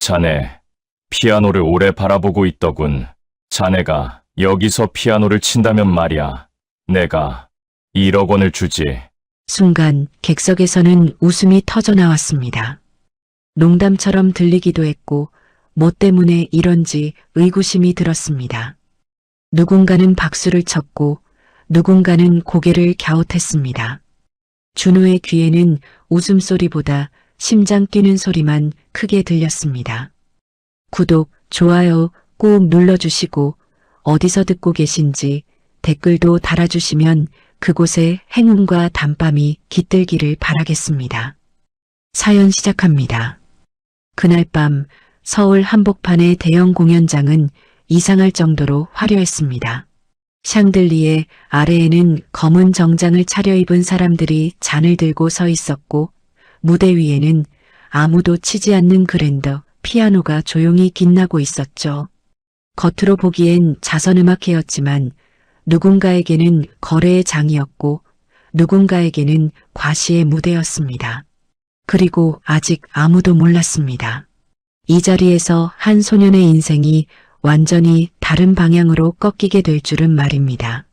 자네, 피아노를 오래 바라보고 있더군. 자네가 여기서 피아노를 친다면 말이야. 내가 1억 원을 주지. 순간 객석에서는 웃음이 터져 나왔습니다. 농담처럼 들리기도 했고 뭐 때문에 이런지 의구심이 들었습니다. 누군가는 박수를 쳤고 누군가는 고개를 갸웃했습니다. 준호의 귀에는 웃음소리보다 심장 뛰는 소리만 크게 들렸습니다. 구독, 좋아요 꾹 눌러주시고 어디서 듣고 계신지 댓글도 달아주시면 그곳에 행운과 단밤이 깃들기를 바라겠습니다. 사연 시작합니다. 그날 밤 서울 한복판의 대형 공연장은 이상할 정도로 화려했습니다. 샹들리에 아래에는 검은 정장을 차려입은 사람들이 잔을 들고 서 있었고 무대 위에는 아무도 치지 않는 그랜더 피아노가 조용히 빛나고 있었죠. 겉으로 보기엔 자선음악회였지만 누군가에게는 거래의 장이었고 누군가에게는 과시의 무대였습니다. 그리고 아직 아무도 몰랐습니다. 이 자리에서 한 소년의 인생이 완전히 다른 방향으로 꺾이게 될 줄은 말입니다.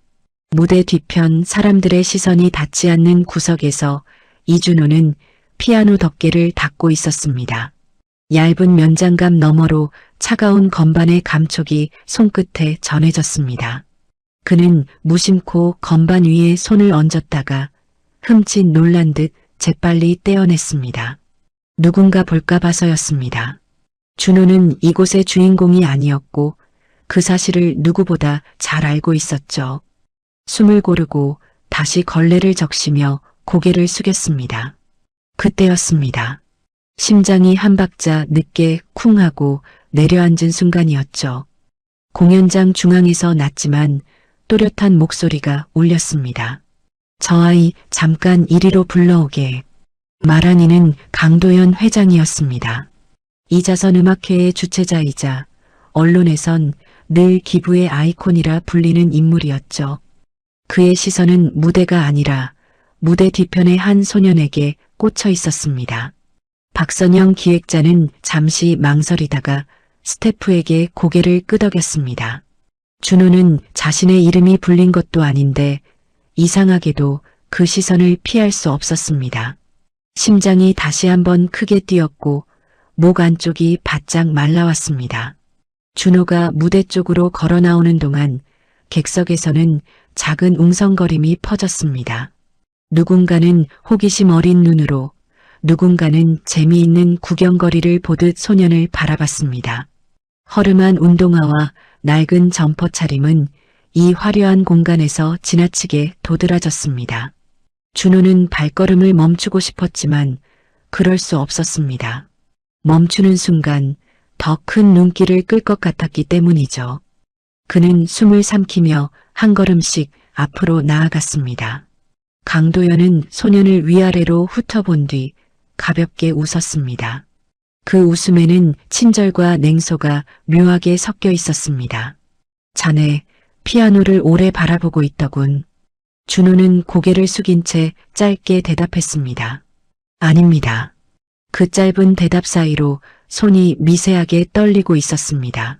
무대 뒤편 사람들의 시선이 닿지 않는 구석에서 이준호는 피아노 덮개를 닫고 있었습니다. 얇은 면장갑 너머로 차가운 건반의 감촉이 손끝에 전해졌습니다. 그는 무심코 건반 위에 손을 얹었다가 흠칫 놀란 듯 재빨리 떼어냈습니다. 누군가 볼까 봐서였습니다. 준호는 이곳의 주인공이 아니었고 그 사실을 누구보다 잘 알고 있었죠. 숨을 고르고 다시 걸레를 적시며 고개를 숙였습니다. 그때였습니다. 심장이 한 박자 늦게 쿵 하고 내려앉은 순간이었죠. 공연장 중앙에서 낮지만 또렷한 목소리가 울렸습니다. 저 아이 잠깐 이리로 불러오게. 말한 이는 강도연 회장이었습니다. 이자선 음악회의 주최자이자 언론에선 늘 기부의 아이콘이라 불리는 인물이었죠. 그의 시선은 무대가 아니라 무대 뒤편의 한 소년에게 꽂혀 있었습니다. 박선영 기획자는 잠시 망설이다가 스태프에게 고개를 끄덕였습니다. 준호는 자신의 이름이 불린 것도 아닌데 이상하게도 그 시선을 피할 수 없었습니다. 심장이 다시 한번 크게 뛰었고 목 안쪽이 바짝 말라왔습니다. 준호가 무대 쪽으로 걸어 나오는 동안 객석에서는 작은 웅성거림이 퍼졌습니다. 누군가는 호기심 어린 눈으로 누군가는 재미있는 구경거리를 보듯 소년을 바라봤습니다. 허름한 운동화와 낡은 점퍼 차림은 이 화려한 공간에서 지나치게 도드라졌습니다. 준호는 발걸음을 멈추고 싶었지만 그럴 수 없었습니다. 멈추는 순간 더 큰 눈길을 끌 것 같았기 때문이죠. 그는 숨을 삼키며 한 걸음씩 앞으로 나아갔습니다. 강도연은 소년을 위아래로 훑어본 뒤 가볍게 웃었습니다. 그 웃음에는 친절과 냉소가 묘하게 섞여 있었습니다. 자네, 피아노를 오래 바라보고 있더군. 준호는 고개를 숙인 채 짧게 대답했습니다. 아닙니다. 그 짧은 대답 사이로 손이 미세하게 떨리고 있었습니다.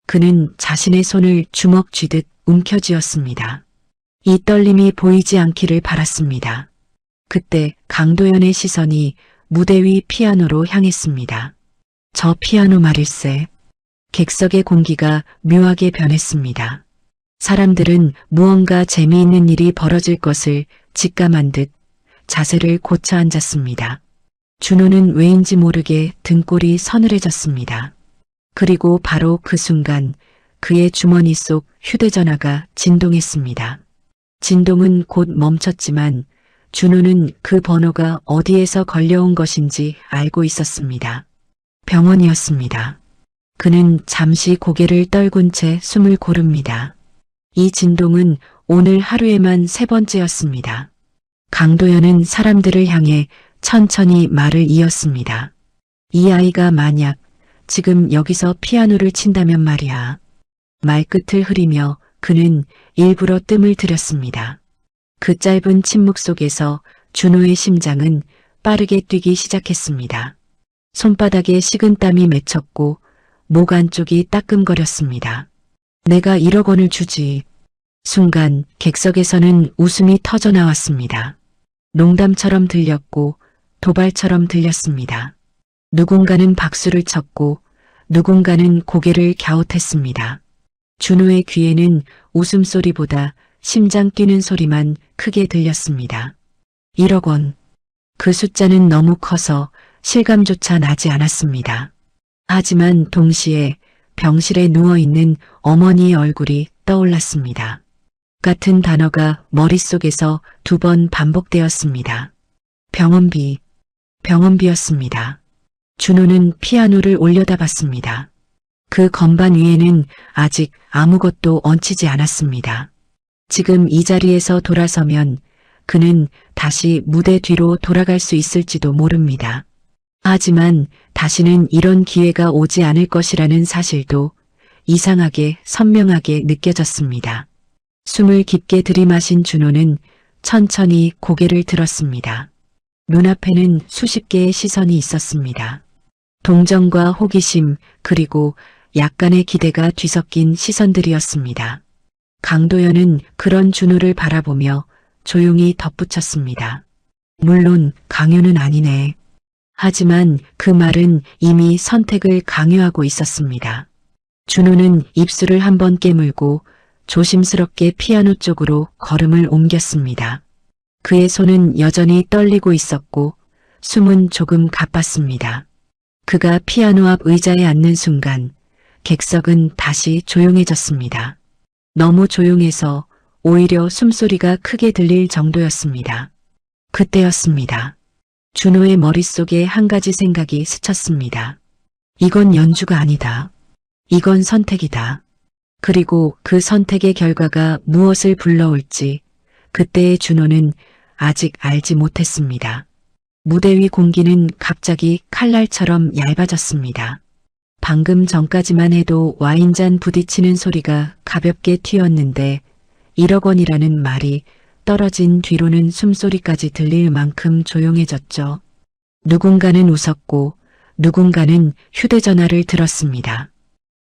그는 자신의 손을 주먹 쥐듯 움켜쥐었습니다. 이 떨림이 보이지 않기를 바랐습니다. 그때 강도연의 시선이 무대 위 피아노로 향했습니다. 저 피아노 말일세. 객석의 공기가 묘하게 변했습니다. 사람들은 무언가 재미있는 일이 벌어질 것을 직감한 듯 자세를 고쳐 앉았습니다. 준호는 왜인지 모르게 등골이 서늘해졌습니다. 그리고 바로 그 순간 그의 주머니 속 휴대전화가 진동했습니다. 진동은 곧 멈췄지만 준호는 그 번호가 어디에서 걸려온 것인지 알고 있었습니다. 병원이었습니다. 그는 잠시 고개를 떨군 채 숨을 고릅니다. 이 진동은 오늘 하루에만 3번째였습니다. 강도연은 사람들을 향해 천천히 말을 이었습니다. 이 아이가 만약 지금 여기서 피아노를 친다면 말이야. 말끝을 흐리며 그는 일부러 뜸을 들였습니다. 그 짧은 침묵 속에서 준호의 심장은 빠르게 뛰기 시작했습니다. 손바닥에 식은땀이 맺혔고 목 안쪽이 따끔거렸습니다. 내가 1억 원을 주지. 순간 객석에서는 웃음이 터져 나왔습니다. 농담처럼 들렸고 도발처럼 들렸습니다. 누군가는 박수를 쳤고 누군가는 고개를 갸웃했습니다. 준호의 귀에는 웃음소리보다 심장 뛰는 소리만 크게 들렸습니다. 1억 원. 그 숫자는 너무 커서 실감조차 나지 않았습니다. 하지만 동시에 병실에 누워있는 어머니의 얼굴이 떠올랐습니다. 같은 단어가 머릿속에서 2번 반복되었습니다. 병원비, 병원비였습니다. 준호는 피아노를 올려다봤습니다. 그 건반 위에는 아직 아무것도 얹히지 않았습니다. 지금 이 자리에서 돌아서면 그는 다시 무대 뒤로 돌아갈 수 있을지도 모릅니다. 하지만 다시는 이런 기회가 오지 않을 것이라는 사실도 이상하게 선명하게 느껴졌습니다. 숨을 깊게 들이마신 준호는 천천히 고개를 들었습니다. 눈앞에는 수십 개의 시선이 있었습니다. 동정과 호기심 그리고 약간의 기대가 뒤섞인 시선들이었습니다. 강도연은 그런 준호를 바라보며 조용히 덧붙였습니다. 물론 강요는 아니네. 하지만 그 말은 이미 선택을 강요하고 있었습니다. 준호는 입술을 한번 깨물고 조심스럽게 피아노 쪽으로 걸음을 옮겼습니다. 그의 손은 여전히 떨리고 있었고 숨은 조금 가빴습니다. 그가 피아노 앞 의자에 앉는 순간 객석은 다시 조용해졌습니다. 너무 조용해서 오히려 숨소리가 크게 들릴 정도였습니다. 그때였습니다. 준호의 머릿속에 한 가지 생각이 스쳤습니다. 이건 연주가 아니다. 이건 선택이다. 그리고 그 선택의 결과가 무엇을 불러올지 그때의 준호는 아직 알지 못했습니다. 무대 위 공기는 갑자기 칼날처럼 얇아졌습니다. 방금 전까지만 해도 와인잔 부딪히는 소리가 가볍게 튀었는데 1억 원이라는 말이 떨어진 뒤로는 숨소리까지 들릴 만큼 조용해졌죠. 누군가는 웃었고 누군가는 휴대전화를 들었습니다.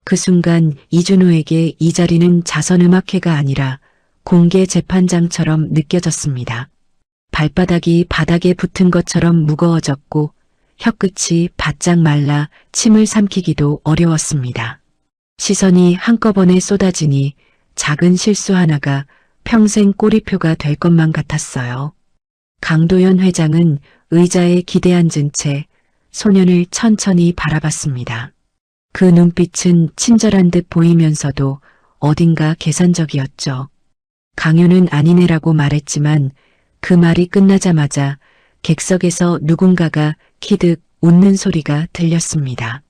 그 순간 이준호에게 이 자리는 자선음악회가 아니라 공개 재판장처럼 느껴졌습니다. 발바닥이 바닥에 붙은 것처럼 무거워졌고 혀끝이 바짝 말라 침을 삼키기도 어려웠습니다. 시선이 한꺼번에 쏟아지니 작은 실수 하나가 평생 꼬리표가 될 것만 같았어요. 강도연 회장은 의자에 기대 앉은 채 소년을 천천히 바라봤습니다. 그 눈빛은 친절한 듯 보이면서도 어딘가 계산적이었죠. 강요는 아니네라고 말했지만 그 말이 끝나자마자 객석에서 누군가가 키득 웃는 소리가 들렸습니다.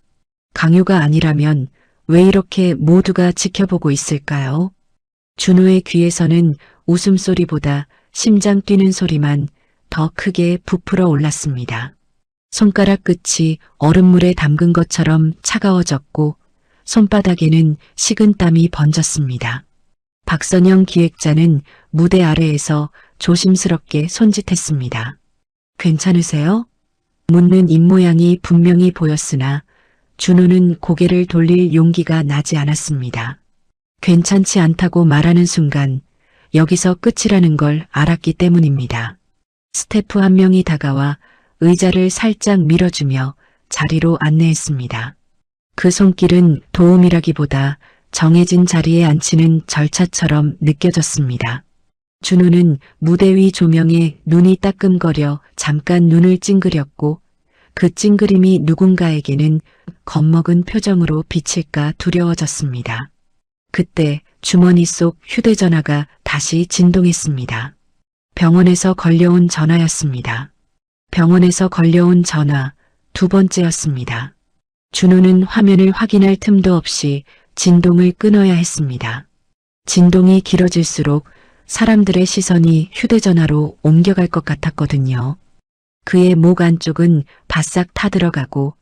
강요가 아니라면 왜 이렇게 모두가 지켜보고 있을까요? 준호의 귀에서는 웃음소리보다 심장 뛰는 소리만 더 크게 부풀어 올랐습니다. 손가락 끝이 얼음물에 담근 것처럼 차가워졌고 손바닥에는 식은땀이 번졌습니다. 박선영 기획자는 무대 아래에서 조심스럽게 손짓했습니다. 괜찮으세요? 묻는 입모양이 분명히 보였으나 준호는 고개를 돌릴 용기가 나지 않았습니다. 괜찮지 않다고 말하는 순간 여기서 끝이라는 걸 알았기 때문입니다. 스태프 한 명이 다가와 의자를 살짝 밀어주며 자리로 안내했습니다. 그 손길은 도움이라기보다 정해진 자리에 앉히는 절차처럼 느껴졌습니다. 준호는 무대 위 조명에 눈이 따끔거려 잠깐 눈을 찡그렸고 그 찡그림이 누군가에게는 겁먹은 표정으로 비칠까 두려워졌습니다. 그때 주머니 속 휴대전화가 다시 진동했습니다. 병원에서 걸려온 전화였습니다. 병원에서 걸려온 전화 2번째였습니다. 준호는 화면을 확인할 틈도 없이 진동을 끊어야 했습니다. 진동이 길어질수록 사람들의 시선이 휴대전화로 옮겨갈 것 같았거든요. 그의 목 안쪽은 바싹 타들어가고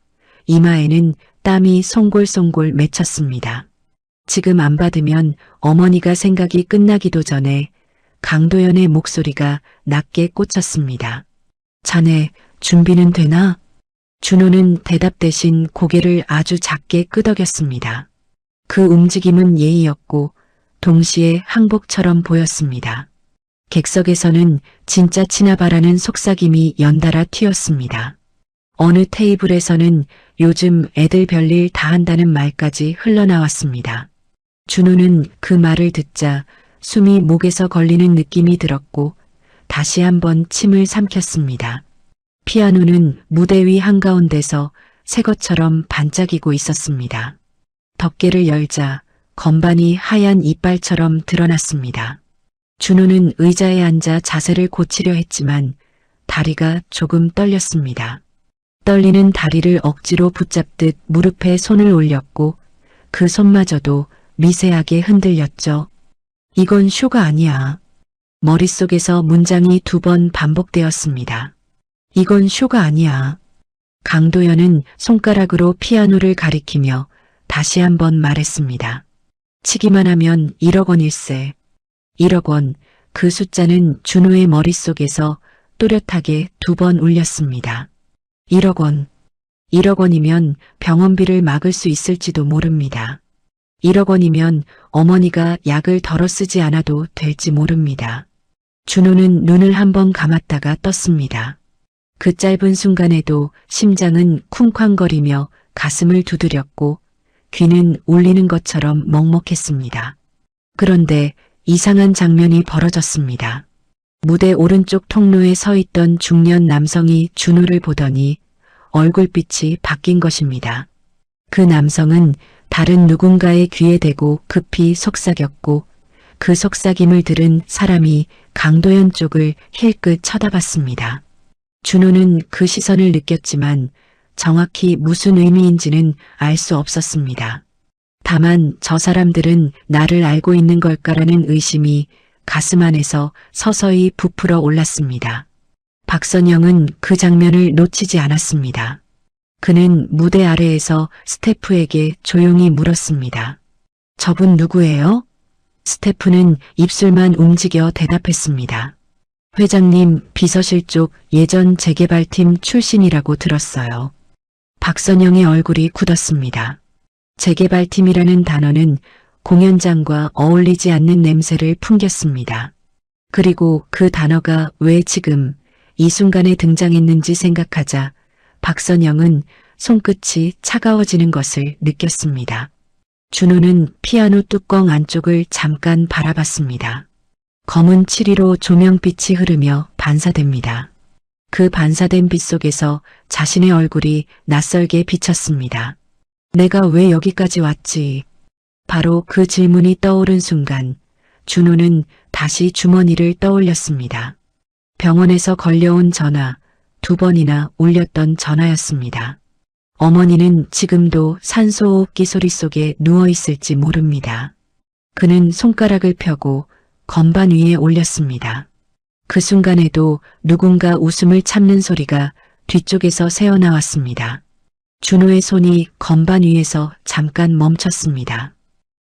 이마에는 땀이 송골송골 맺혔습니다. 지금 안 받으면 어머니가 생각이 끝나기도 전에 강도연의 목소리가 낮게 꽂혔습니다. 자네 준비는 되나? 준호는 대답 대신 고개를 아주 작게 끄덕였습니다. 그 움직임은 예의였고 동시에 항복처럼 보였습니다. 객석에서는 진짜 치나바라는 속삭임이 연달아 튀었습니다. 어느 테이블에서는 요즘 애들 별일 다 한다는 말까지 흘러나왔습니다. 준호는 그 말을 듣자 숨이 목에서 걸리는 느낌이 들었고 다시 한번 침을 삼켰습니다. 피아노는 무대 위 한가운데서 새것처럼 반짝이고 있었습니다. 덮개를 열자 건반이 하얀 이빨처럼 드러났습니다. 준호는 의자에 앉아 자세를 고치려 했지만 다리가 조금 떨렸습니다. 떨리는 다리를 억지로 붙잡듯 무릎에 손을 올렸고 그 손마저도 미세하게 흔들렸죠. 이건 쇼가 아니야. 머릿속에서 문장이 2번 반복되었습니다. 이건 쇼가 아니야. 강도연은 손가락으로 피아노를 가리키며 다시 한번 말했습니다. 치기만 하면 1억 원일세. 1억 원, 그 숫자는 준호의 머릿속에서 또렷하게 2번 울렸습니다. 1억 원. 1억 원이면 병원비를 막을 수 있을지도 모릅니다. 1억 원이면 어머니가 약을 덜어 쓰지 않아도 될지 모릅니다. 준호는 눈을 한번 감았다가 떴습니다. 그 짧은 순간에도 심장은 쿵쾅거리며 가슴을 두드렸고 귀는 울리는 것처럼 먹먹했습니다. 그런데 이상한 장면이 벌어졌습니다. 무대 오른쪽 통로에 서 있던 중년 남성이 준호를 보더니 얼굴빛이 바뀐 것입니다. 그 남성은 다른 누군가의 귀에 대고 급히 속삭였고 그 속삭임을 들은 사람이 강도연 쪽을 힐끗 쳐다봤습니다. 준호는 그 시선을 느꼈지만 정확히 무슨 의미인지는 알 수 없었습니다. 다만 저 사람들은 나를 알고 있는 걸까라는 의심이 가슴 안에서 서서히 부풀어 올랐습니다. 박선영은 그 장면을 놓치지 않았습니다. 그는 무대 아래에서 스태프에게 조용히 물었습니다. 저분 누구예요? 스태프는 입술만 움직여 대답했습니다. 회장님 비서실 쪽 예전 재개발팀 출신이라고 들었어요. 박선영의 얼굴이 굳었습니다. 재개발팀이라는 단어는 공연장과 어울리지 않는 냄새를 풍겼습니다. 그리고 그 단어가 왜 지금 이 순간에 등장했는지 생각하자 박선영은 손끝이 차가워지는 것을 느꼈습니다. 준호는 피아노 뚜껑 안쪽을 잠깐 바라봤습니다. 검은 칠이로 조명빛이 흐르며 반사됩니다. 그 반사된 빛 속에서 자신의 얼굴이 낯설게 비쳤습니다. 내가 왜 여기까지 왔지? 바로 그 질문이 떠오른 순간 준호는 다시 주머니를 떠올렸습니다. 병원에서 걸려온 전화, 2번이나 울렸던 전화였습니다. 어머니는 지금도 산소호흡기 소리 속에 누워있을지 모릅니다. 그는 손가락을 펴고 건반 위에 올렸습니다. 그 순간에도 누군가 웃음을 참는 소리가 뒤쪽에서 새어나왔습니다. 준호의 손이 건반 위에서 잠깐 멈췄습니다.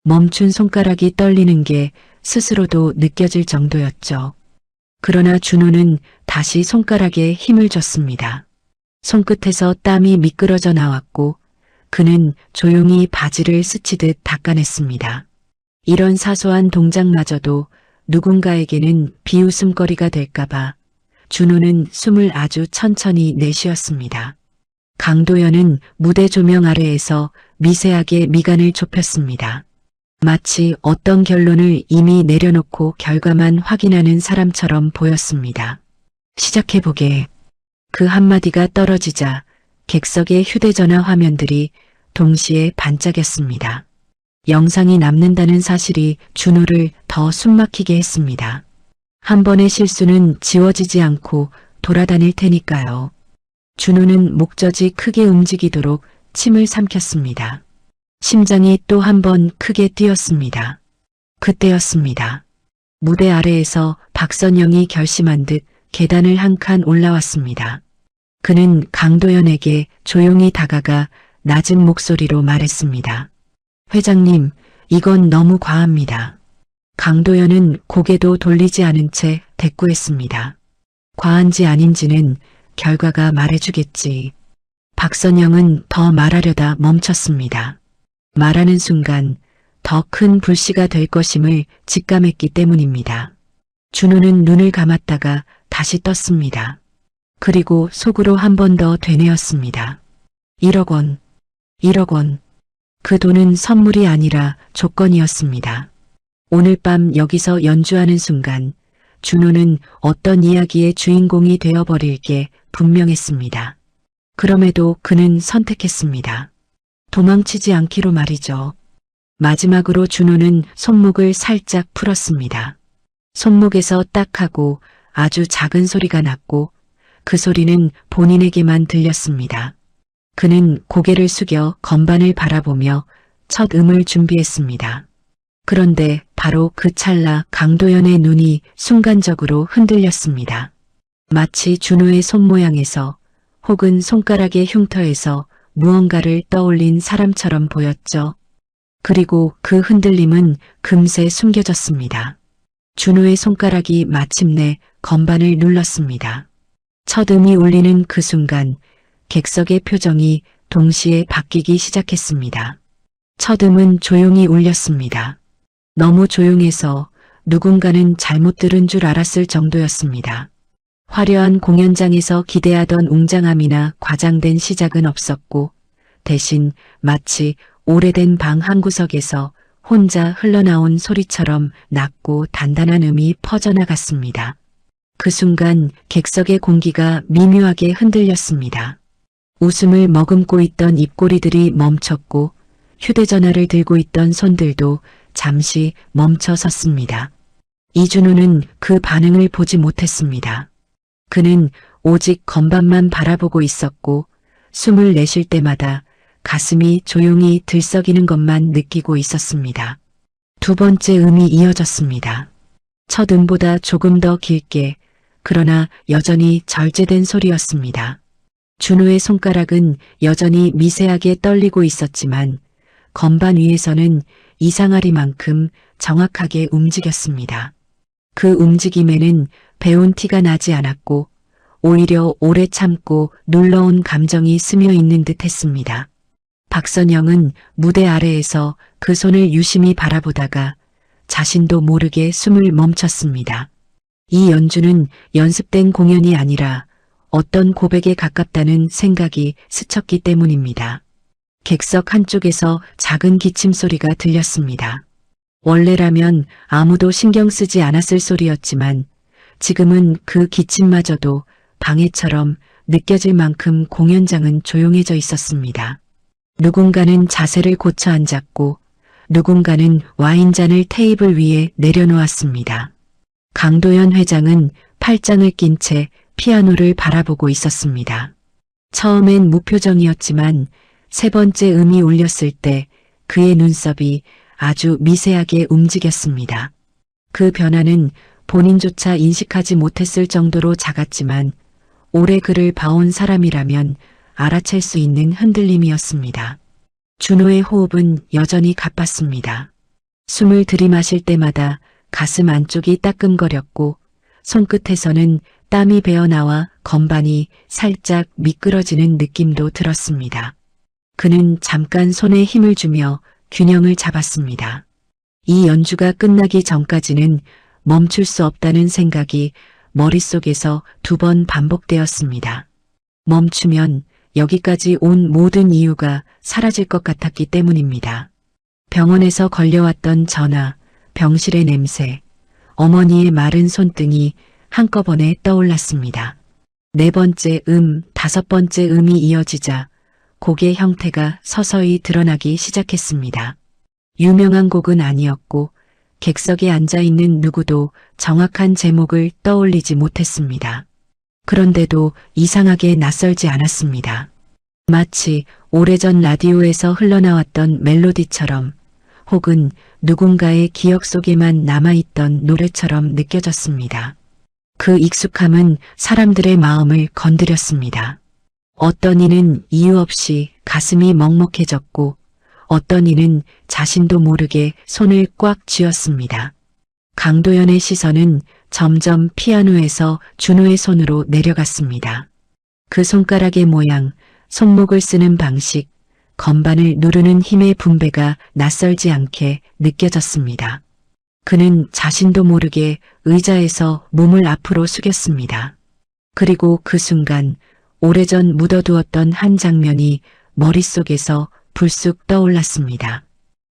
멈춘 손가락이 떨리는 게 스스로도 느껴질 정도였죠. 그러나 준호는 다시 손가락에 힘을 줬습니다. 손끝에서 땀이 미끄러져 나왔고 그는 조용히 바지를 스치듯 닦아냈습니다. 이런 사소한 동작마저도 누군가에게는 비웃음거리가 될까봐 준호는 숨을 아주 천천히 내쉬었습니다. 강도연은 무대 조명 아래에서 미세하게 미간을 좁혔습니다. 마치 어떤 결론을 이미 내려놓고 결과만 확인하는 사람처럼 보였습니다. 시작해보게. 그 한마디가 떨어지자 객석의 휴대전화 화면들이 동시에 반짝였습니다. 영상이 남는다는 사실이 준호를 더 숨막히게 했습니다. 한 번의 실수는 지워지지 않고 돌아다닐 테니까요. 준호는 목젖이 크게 움직이도록 침을 삼켰습니다. 심장이 또 한 번 크게 뛰었습니다. 그때였습니다. 무대 아래에서 박선영이 결심한 듯 계단을 한 칸 올라왔습니다. 그는 강도연에게 조용히 다가가 낮은 목소리로 말했습니다. 회장님, 이건 너무 과합니다. 강도연은 고개도 돌리지 않은 채 대꾸했습니다. 과한지 아닌지는 결과가 말해주겠지. 박선영은 더 말하려다 멈췄습니다. 말하는 순간 더 큰 불씨가 될 것임을 직감했기 때문입니다. 준호는 눈을 감았다가 다시 떴습니다. 그리고 속으로 한 번 더 되뇌었습니다. 1억 원, 1억 원. 그 돈은 선물이 아니라 조건이었습니다. 오늘 밤 여기서 연주하는 순간 준호는 어떤 이야기의 주인공이 되어버릴 게 분명했습니다. 그럼에도 그는 선택했습니다. 도망치지 않기로 말이죠. 마지막으로 준호는 손목을 살짝 풀었습니다. 손목에서 딱 하고 아주 작은 소리가 났고 그 소리는 본인에게만 들렸습니다. 그는 고개를 숙여 건반을 바라보며 첫 음을 준비했습니다. 그런데 바로 그 찰나 강도연의 눈이 순간적으로 흔들렸습니다. 마치 준호의 손모양에서 혹은 손가락의 흉터에서 무언가를 떠올린 사람처럼 보였죠. 그리고 그 흔들림은 금세 숨겨졌습니다. 준호의 손가락이 마침내 건반을 눌렀습니다. 첫 음이 울리는 그 순간 객석의 표정이 동시에 바뀌기 시작했습니다. 첫 음은 조용히 울렸습니다. 너무 조용해서 누군가는 잘못 들은 줄 알았을 정도였습니다. 화려한 공연장에서 기대하던 웅장함이나 과장된 시작은 없었고 대신 마치 오래된 방 한 구석에서 혼자 흘러나온 소리처럼 낮고 단단한 음이 퍼져나갔습니다. 그 순간 객석의 공기가 미묘하게 흔들렸습니다. 웃음을 머금고 있던 입꼬리들이 멈췄고 휴대전화를 들고 있던 손들도 잠시 멈춰 섰습니다. 이준호는 그 반응을 보지 못했습니다. 그는 오직 건반만 바라보고 있었고 숨을 내쉴 때마다 가슴이 조용히 들썩이는 것만 느끼고 있었습니다. 두 번째 음이 이어졌습니다. 첫 음보다 조금 더 길게 그러나 여전히 절제된 소리였습니다. 준호의 손가락은 여전히 미세하게 떨리고 있었지만 건반 위에서는 이상하리만큼 정확하게 움직였습니다. 그 움직임에는 배운 티가 나지 않았고 오히려 오래 참고 눌러온 감정이 스며 있는 듯 했습니다. 박선영은 무대 아래에서 그 손을 유심히 바라보다가 자신도 모르게 숨을 멈췄습니다. 이 연주는 연습된 공연이 아니라 어떤 고백에 가깝다는 생각이 스쳤기 때문입니다. 객석 한쪽에서 작은 기침 소리가 들렸습니다. 원래라면 아무도 신경 쓰지 않았을 소리였지만 지금은 그 기침마저도 방해처럼 느껴질 만큼 공연장은 조용해져 있었습니다. 누군가는 자세를 고쳐 앉았고 누군가는 와인잔을 테이블 위에 내려놓았습니다. 강도연 회장은 팔짱을 낀 채 피아노를 바라보고 있었습니다. 처음엔 무표정이었지만 세 번째 음이 울렸을 때 그의 눈썹이 아주 미세하게 움직였습니다. 그 변화는 본인조차 인식하지 못했을 정도로 작았지만 오래 그를 봐온 사람이라면 알아챌 수 있는 흔들림이었습니다. 준호의 호흡은 여전히 가빴습니다. 숨을 들이마실 때마다 가슴 안쪽이 따끔거렸고 손끝에서는 땀이 배어나와 건반이 살짝 미끄러지는 느낌도 들었습니다. 그는 잠깐 손에 힘을 주며 균형을 잡았습니다. 이 연주가 끝나기 전까지는 멈출 수 없다는 생각이 머릿속에서 2번 반복되었습니다. 멈추면 여기까지 온 모든 이유가 사라질 것 같았기 때문입니다. 병원에서 걸려왔던 전화, 병실의 냄새, 어머니의 마른 손등이 한꺼번에 떠올랐습니다. 네 번째 음, 다섯 번째 음이 이어지자 곡의 형태가 서서히 드러나기 시작했습니다. 유명한 곡은 아니었고 객석에 앉아있는 누구도 정확한 제목을 떠올리지 못했습니다. 그런데도 이상하게 낯설지 않았습니다. 마치 오래전 라디오에서 흘러나왔던 멜로디처럼 혹은 누군가의 기억 속에만 남아있던 노래처럼 느껴졌습니다. 그 익숙함은 사람들의 마음을 건드렸습니다. 어떤 이는 이유 없이 가슴이 먹먹해졌고 어떤 이는 자신도 모르게 손을 꽉 쥐었습니다. 강도연의 시선은 점점 피아노에서 준호의 손으로 내려갔습니다. 그 손가락의 모양, 손목을 쓰는 방식, 건반을 누르는 힘의 분배가 낯설지 않게 느껴졌습니다. 그는 자신도 모르게 의자에서 몸을 앞으로 숙였습니다. 그리고 그 순간 오래전 묻어두었던 한 장면이 머릿속에서 불쑥 떠올랐습니다.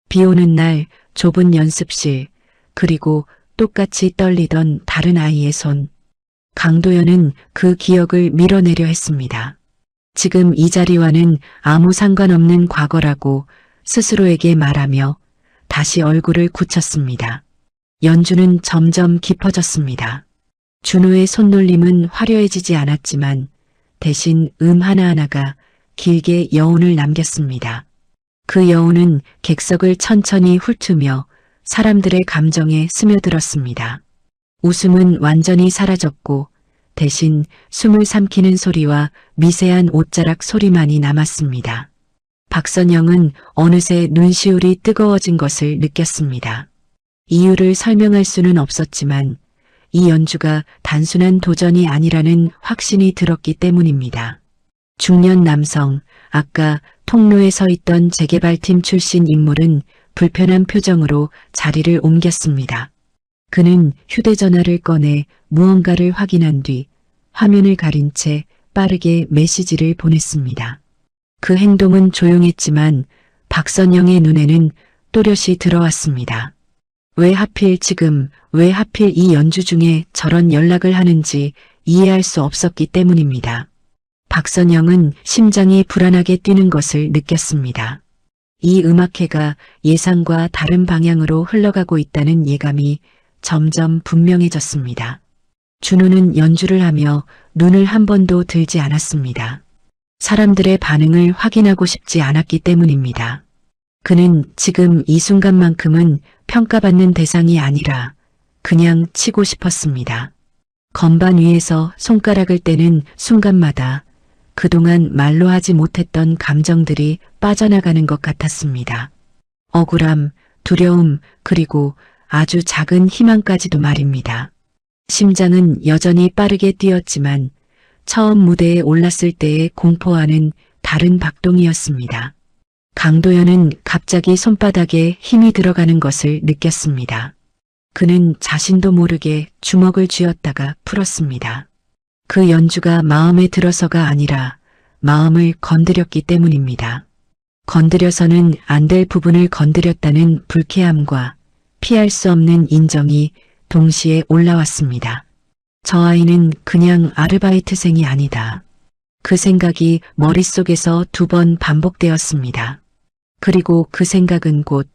비 오는 날 좁은 연습실, 그리고 똑같이 떨리던 다른 아이의 손. 강도연은 그 기억을 밀어내려 했습니다. 지금 이 자리와는 아무 상관없는 과거라고 스스로에게 말하며 다시 얼굴을 굳혔습니다. 연주는 점점 깊어졌습니다. 준호의 손놀림은 화려해지지 않았지만 대신 하나하나가 길게 여운을 남겼습니다. 그 여운은 객석을 천천히 훑으며 사람들의 감정에 스며들었습니다. 웃음은 완전히 사라졌고 대신 숨을 삼키는 소리와 미세한 옷자락 소리만이 남았습니다. 박선영은 어느새 눈시울이 뜨거워진 것을 느꼈습니다. 이유를 설명할 수는 없었지만 이 연주가 단순한 도전이 아니라는 확신이 들었기 때문입니다. 중년 남성, 아까 통로에 서 있던 재개발팀 출신 인물은 불편한 표정으로 자리를 옮겼습니다. 그는 휴대전화를 꺼내 무언가를 확인한 뒤 화면을 가린 채 빠르게 메시지를 보냈습니다. 그 행동은 조용했지만 박선영의 눈에는 또렷이 들어왔습니다. 왜 하필 지금, 왜 하필 이 연주 중에 저런 연락을 하는지 이해할 수 없었기 때문입니다. 박선영은 심장이 불안하게 뛰는 것을 느꼈습니다. 이 음악회가 예상과 다른 방향으로 흘러가고 있다는 예감이 점점 분명해졌습니다. 준호는 연주를 하며 눈을 한 번도 들지 않았습니다. 사람들의 반응을 확인하고 싶지 않았기 때문입니다. 그는 지금 이 순간만큼은 평가받는 대상이 아니라 그냥 치고 싶었습니다. 건반 위에서 손가락을 떼는 순간마다 그동안 말로 하지 못했던 감정들이 빠져나가는 것 같았습니다. 억울함, 두려움, 그리고 아주 작은 희망까지도 말입니다. 심장은 여전히 빠르게 뛰었지만 처음 무대에 올랐을 때의 공포와는 다른 박동이었습니다. 강도연은 갑자기 손바닥에 힘이 들어가는 것을 느꼈습니다. 그는 자신도 모르게 주먹을 쥐었다가 풀었습니다. 그 연주가 마음에 들어서가 아니라 마음을 건드렸기 때문입니다. 건드려서는 안 될 부분을 건드렸다는 불쾌함과 피할 수 없는 인정이 동시에 올라왔습니다. 저 아이는 그냥 아르바이트생이 아니다. 그 생각이 머릿속에서 2번 반복되었습니다. 그리고 그 생각은 곧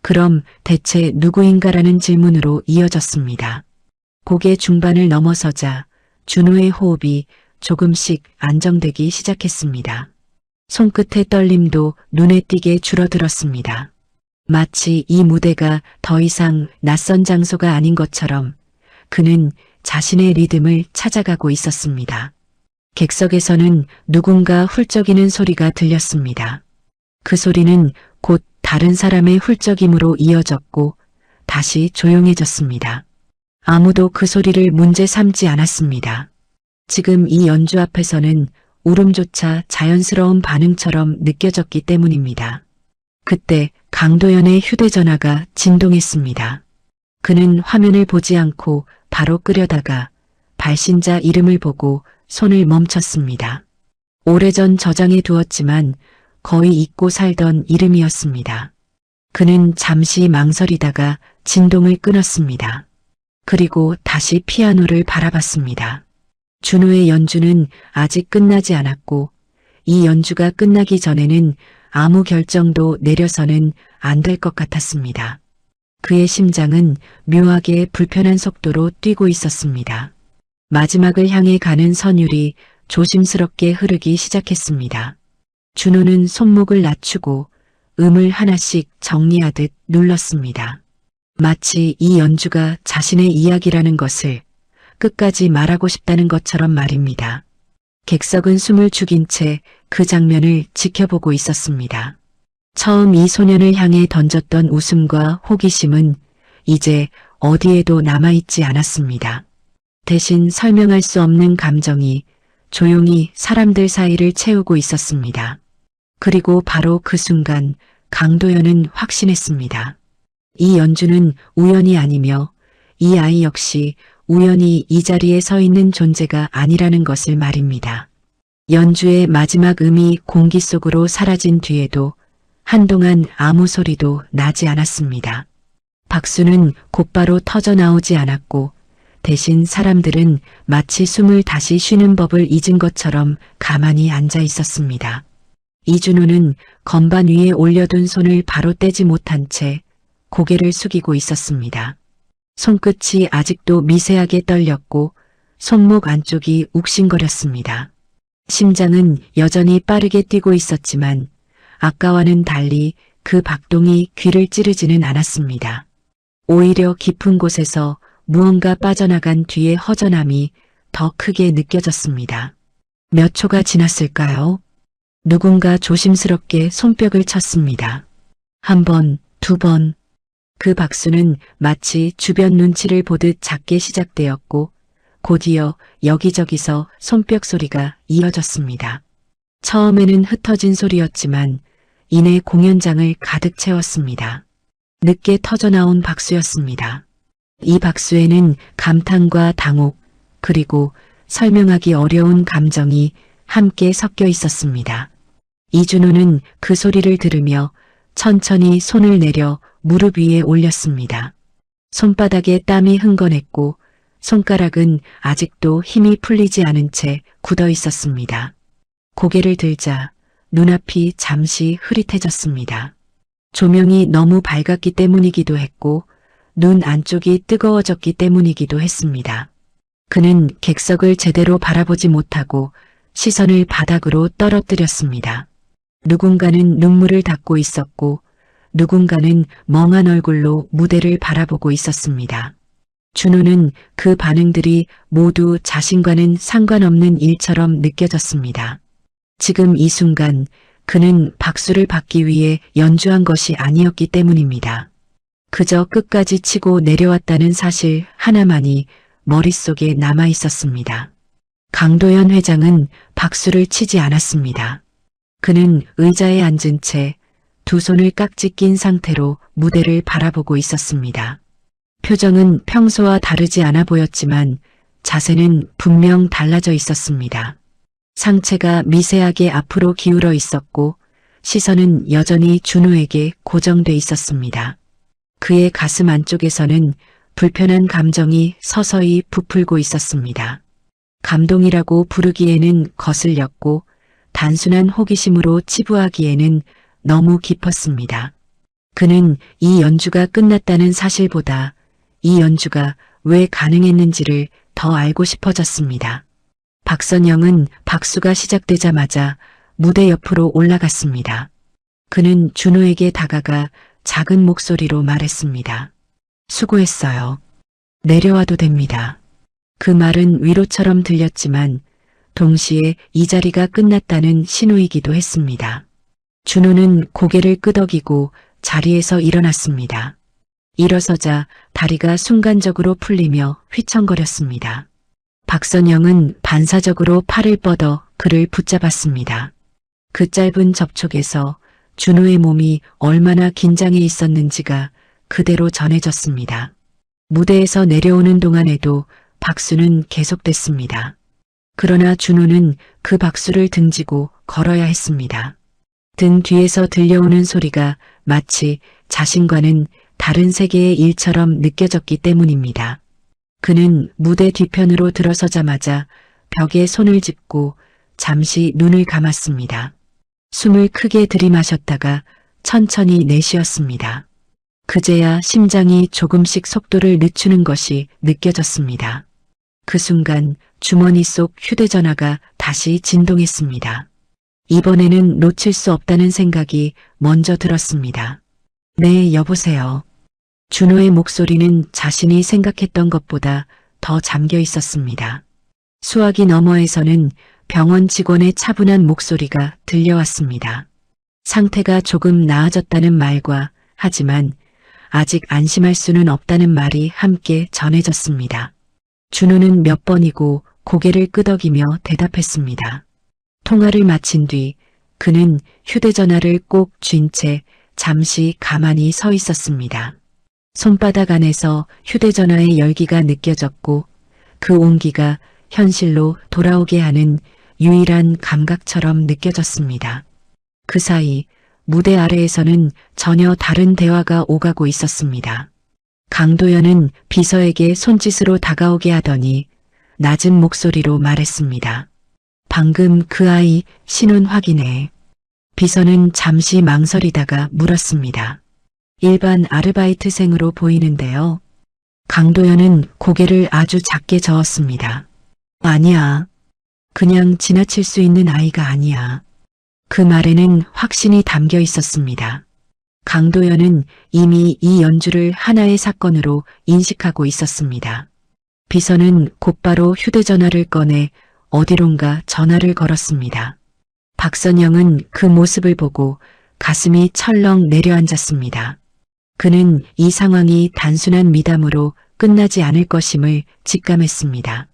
그럼 대체 누구인가라는 질문으로 이어졌습니다. 곡의 중반을 넘어서자 준호의 호흡이 조금씩 안정되기 시작했습니다. 손끝의 떨림도 눈에 띄게 줄어들었습니다. 마치 이 무대가 더 이상 낯선 장소가 아닌 것처럼 그는 자신의 리듬을 찾아가고 있었습니다. 객석에서는 누군가 훌쩍이는 소리가 들렸습니다. 그 소리는 곧 다른 사람의 훌쩍임으로 이어졌고 다시 조용해졌습니다. 아무도 그 소리를 문제 삼지 않았습니다. 지금 이 연주 앞에서는 울음조차 자연스러운 반응처럼 느껴졌기 때문입니다. 그때 강도연의 휴대전화가 진동했습니다. 그는 화면을 보지 않고 바로 끄려다가 발신자 이름을 보고 손을 멈췄습니다. 오래전 저장해 두었지만 거의 잊고 살던 이름이었습니다. 그는 잠시 망설이다가 진동을 끊었습니다. 그리고 다시 피아노를 바라봤습니다. 준호의 연주는 아직 끝나지 않았고 이 연주가 끝나기 전에는 아무 결정도 내려서는 안 될 것 같았습니다. 그의 심장은 묘하게 불편한 속도로 뛰고 있었습니다. 마지막을 향해 가는 선율이 조심스럽게 흐르기 시작했습니다. 준호는 손목을 낮추고 음을 하나씩 정리하듯 눌렀습니다. 마치 이 연주가 자신의 이야기라는 것을 끝까지 말하고 싶다는 것처럼 말입니다. 객석은 숨을 죽인 채 그 장면을 지켜보고 있었습니다. 처음 이 소년을 향해 던졌던 웃음과 호기심은 이제 어디에도 남아있지 않았습니다. 대신 설명할 수 없는 감정이 조용히 사람들 사이를 채우고 있었습니다. 그리고 바로 그 순간 강도연은 확신했습니다. 이 연주는 우연이 아니며 이 아이 역시 우연히 이 자리에 서 있는 존재가 아니라는 것을 말입니다. 연주의 마지막 음이 공기 속으로 사라진 뒤에도 한동안 아무 소리도 나지 않았습니다. 박수는 곧바로 터져 나오지 않았고 대신 사람들은 마치 숨을 다시 쉬는 법을 잊은 것처럼 가만히 앉아 있었습니다. 이준호는 건반 위에 올려둔 손을 바로 떼지 못한 채 고개를 숙이고 있었습니다. 손끝이 아직도 미세하게 떨렸고 손목 안쪽이 욱신거렸습니다. 심장은 여전히 빠르게 뛰고 있었지만 아까와는 달리 그 박동이 귀를 찌르지는 않았습니다. 오히려 깊은 곳에서 무언가 빠져나간 뒤의 허전함이 더 크게 느껴졌습니다. 몇 초가 지났을까요? 누군가 조심스럽게 손뼉을 쳤습니다. 한 번, 두 번. 그 박수는 마치 주변 눈치를 보듯 작게 시작되었고 곧이어 여기저기서 손뼉 소리가 이어졌습니다. 처음에는 흩어진 소리였지만 이내 공연장을 가득 채웠습니다. 늦게 터져나온 박수였습니다. 이 박수에는 감탄과 당혹 그리고 설명하기 어려운 감정이 함께 섞여 있었습니다. 이준호는 그 소리를 들으며 천천히 손을 내려 무릎 위에 올렸습니다. 손바닥에 땀이 흥건했고 손가락은 아직도 힘이 풀리지 않은 채 굳어 있었습니다. 고개를 들자 눈앞이 잠시 흐릿해졌습니다. 조명이 너무 밝았기 때문이기도 했고 눈 안쪽이 뜨거워졌기 때문이기도 했습니다. 그는 객석을 제대로 바라보지 못하고 시선을 바닥으로 떨어뜨렸습니다. 누군가는 눈물을 닦고 있었고 누군가는 멍한 얼굴로 무대를 바라보고 있었습니다. 준호는 그 반응들이 모두 자신과는 상관없는 일처럼 느껴졌습니다. 지금 이 순간 그는 박수를 받기 위해 연주한 것이 아니었기 때문입니다. 그저 끝까지 치고 내려왔다는 사실 하나만이 머릿속에 남아 있었습니다. 강도연 회장은 박수를 치지 않았습니다. 그는 의자에 앉은 채 두 손을 깍지 낀 상태로 무대를 바라보고 있었습니다. 표정은 평소와 다르지 않아 보였지만 자세는 분명 달라져 있었습니다. 상체가 미세하게 앞으로 기울어 있었고 시선은 여전히 준호에게 고정돼 있었습니다. 그의 가슴 안쪽에서는 불편한 감정이 서서히 부풀고 있었습니다. 감동이라고 부르기에는 거슬렸고 단순한 호기심으로 치부하기에는 너무 깊었습니다. 그는 이 연주가 끝났다는 사실보다 이 연주가 왜 가능했는지를 더 알고 싶어졌습니다. 박선영은 박수가 시작되자마자 무대 옆으로 올라갔습니다. 그는 준호에게 다가가 작은 목소리로 말했습니다. 수고했어요. 내려와도 됩니다. 그 말은 위로처럼 들렸지만 동시에 이 자리가 끝났다는 신호이기도 했습니다. 준호는 고개를 끄덕이고 자리에서 일어났습니다. 일어서자 다리가 순간적으로 풀리며 휘청거렸습니다. 박선영은 반사적으로 팔을 뻗어 그를 붙잡았습니다. 그 짧은 접촉에서 준호의 몸이 얼마나 긴장해 있었는지가 그대로 전해졌습니다. 무대에서 내려오는 동안에도 박수는 계속됐습니다. 그러나 준호는 그 박수를 등지고 걸어야 했습니다. 등 뒤에서 들려오는 소리가 마치 자신과는 다른 세계의 일처럼 느껴졌기 때문입니다. 그는 무대 뒤편으로 들어서자마자 벽에 손을 짚고 잠시 눈을 감았습니다. 숨을 크게 들이마셨다가 천천히 내쉬었습니다. 그제야 심장이 조금씩 속도를 늦추는 것이 느껴졌습니다. 그 순간 주머니 속 휴대전화가 다시 진동했습니다. 이번에는 놓칠 수 없다는 생각이 먼저 들었습니다. 네, 여보세요. 준호의 목소리는 자신이 생각했던 것보다 더 잠겨 있었습니다. 수화기 너머에서는 병원 직원의 차분한 목소리가 들려왔습니다. 상태가 조금 나아졌다는 말과 하지만 아직 안심할 수는 없다는 말이 함께 전해졌습니다. 준호는 몇 번이고 고개를 끄덕이며 대답했습니다. 통화를 마친 뒤 그는 휴대전화를 꼭 쥔 채 잠시 가만히 서 있었습니다. 손바닥 안에서 휴대전화의 열기가 느껴졌고 그 온기가 현실로 돌아오게 하는 유일한 감각처럼 느껴졌습니다. 그 사이 무대 아래에서는 전혀 다른 대화가 오가고 있었습니다. 강도연은 비서에게 손짓으로 다가오게 하더니 낮은 목소리로 말했습니다. 방금 그 아이 신원 확인해. 비서는 잠시 망설이다가 물었습니다. 일반 아르바이트생으로 보이는데요. 강도연은 고개를 아주 작게 저었습니다. 아니야. 그냥 지나칠 수 있는 아이가 아니야. 그 말에는 확신이 담겨 있었습니다. 강도연은 이미 이 연주를 하나의 사건으로 인식하고 있었습니다. 비서는 곧바로 휴대전화를 꺼내 어디론가 전화를 걸었습니다. 박선영은 그 모습을 보고 가슴이 철렁 내려앉았습니다. 그는 이 상황이 단순한 미담으로 끝나지 않을 것임을 직감했습니다.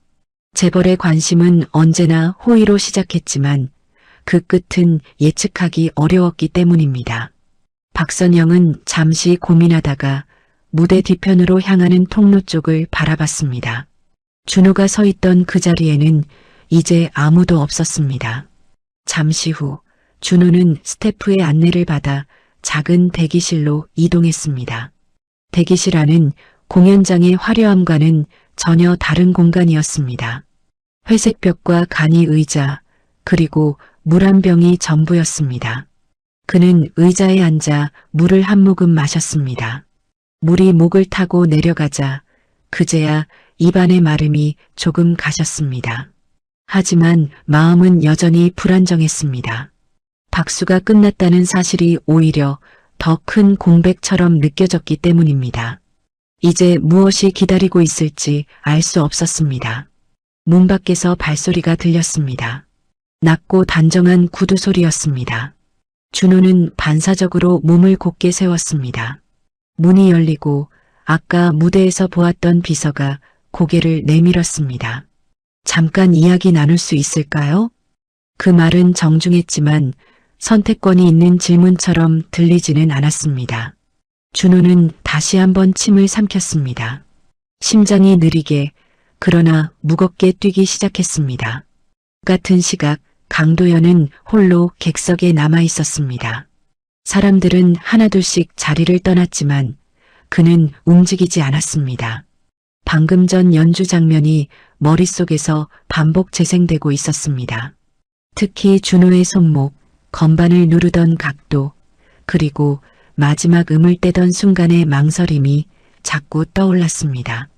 재벌의 관심은 언제나 호의로 시작했지만 그 끝은 예측하기 어려웠기 때문입니다. 박선영은 잠시 고민하다가 무대 뒤편으로 향하는 통로 쪽을 바라봤습니다. 준호가 서 있던 그 자리에는 이제 아무도 없었습니다. 잠시 후 준호는 스태프의 안내를 받아 작은 대기실로 이동했습니다. 대기실 안은 공연장의 화려함과는 전혀 다른 공간이었습니다. 회색 벽과 간이 의자, 그리고 물 한 병이 전부였습니다. 그는 의자에 앉아 물을 한 모금 마셨습니다. 물이 목을 타고 내려가자 그제야 입안의 마름이 조금 가셨습니다. 하지만 마음은 여전히 불안정했습니다. 박수가 끝났다는 사실이 오히려 더 큰 공백처럼 느껴졌기 때문입니다. 이제 무엇이 기다리고 있을지 알 수 없었습니다. 문 밖에서 발소리가 들렸습니다. 낮고 단정한 구두 소리였습니다. 준호는 반사적으로 몸을 곧게 세웠습니다. 문이 열리고 아까 무대에서 보았던 비서가 고개를 내밀었습니다. 잠깐 이야기 나눌 수 있을까요? 그 말은 정중했지만 선택권이 있는 질문처럼 들리지는 않았습니다. 준호는 다시 한번 침을 삼켰습니다. 심장이 느리게 그러나 무겁게 뛰기 시작했습니다. 같은 시각 강도연은 홀로 객석에 남아 있었습니다. 사람들은 하나둘씩 자리를 떠났지만 그는 움직이지 않았습니다. 방금 전 연주 장면이 머릿속에서 반복 재생되고 있었습니다. 특히 준호의 손목, 건반을 누르던 각도, 그리고 마지막 음을 떼던 순간의 망설임이 자꾸 떠올랐습니다.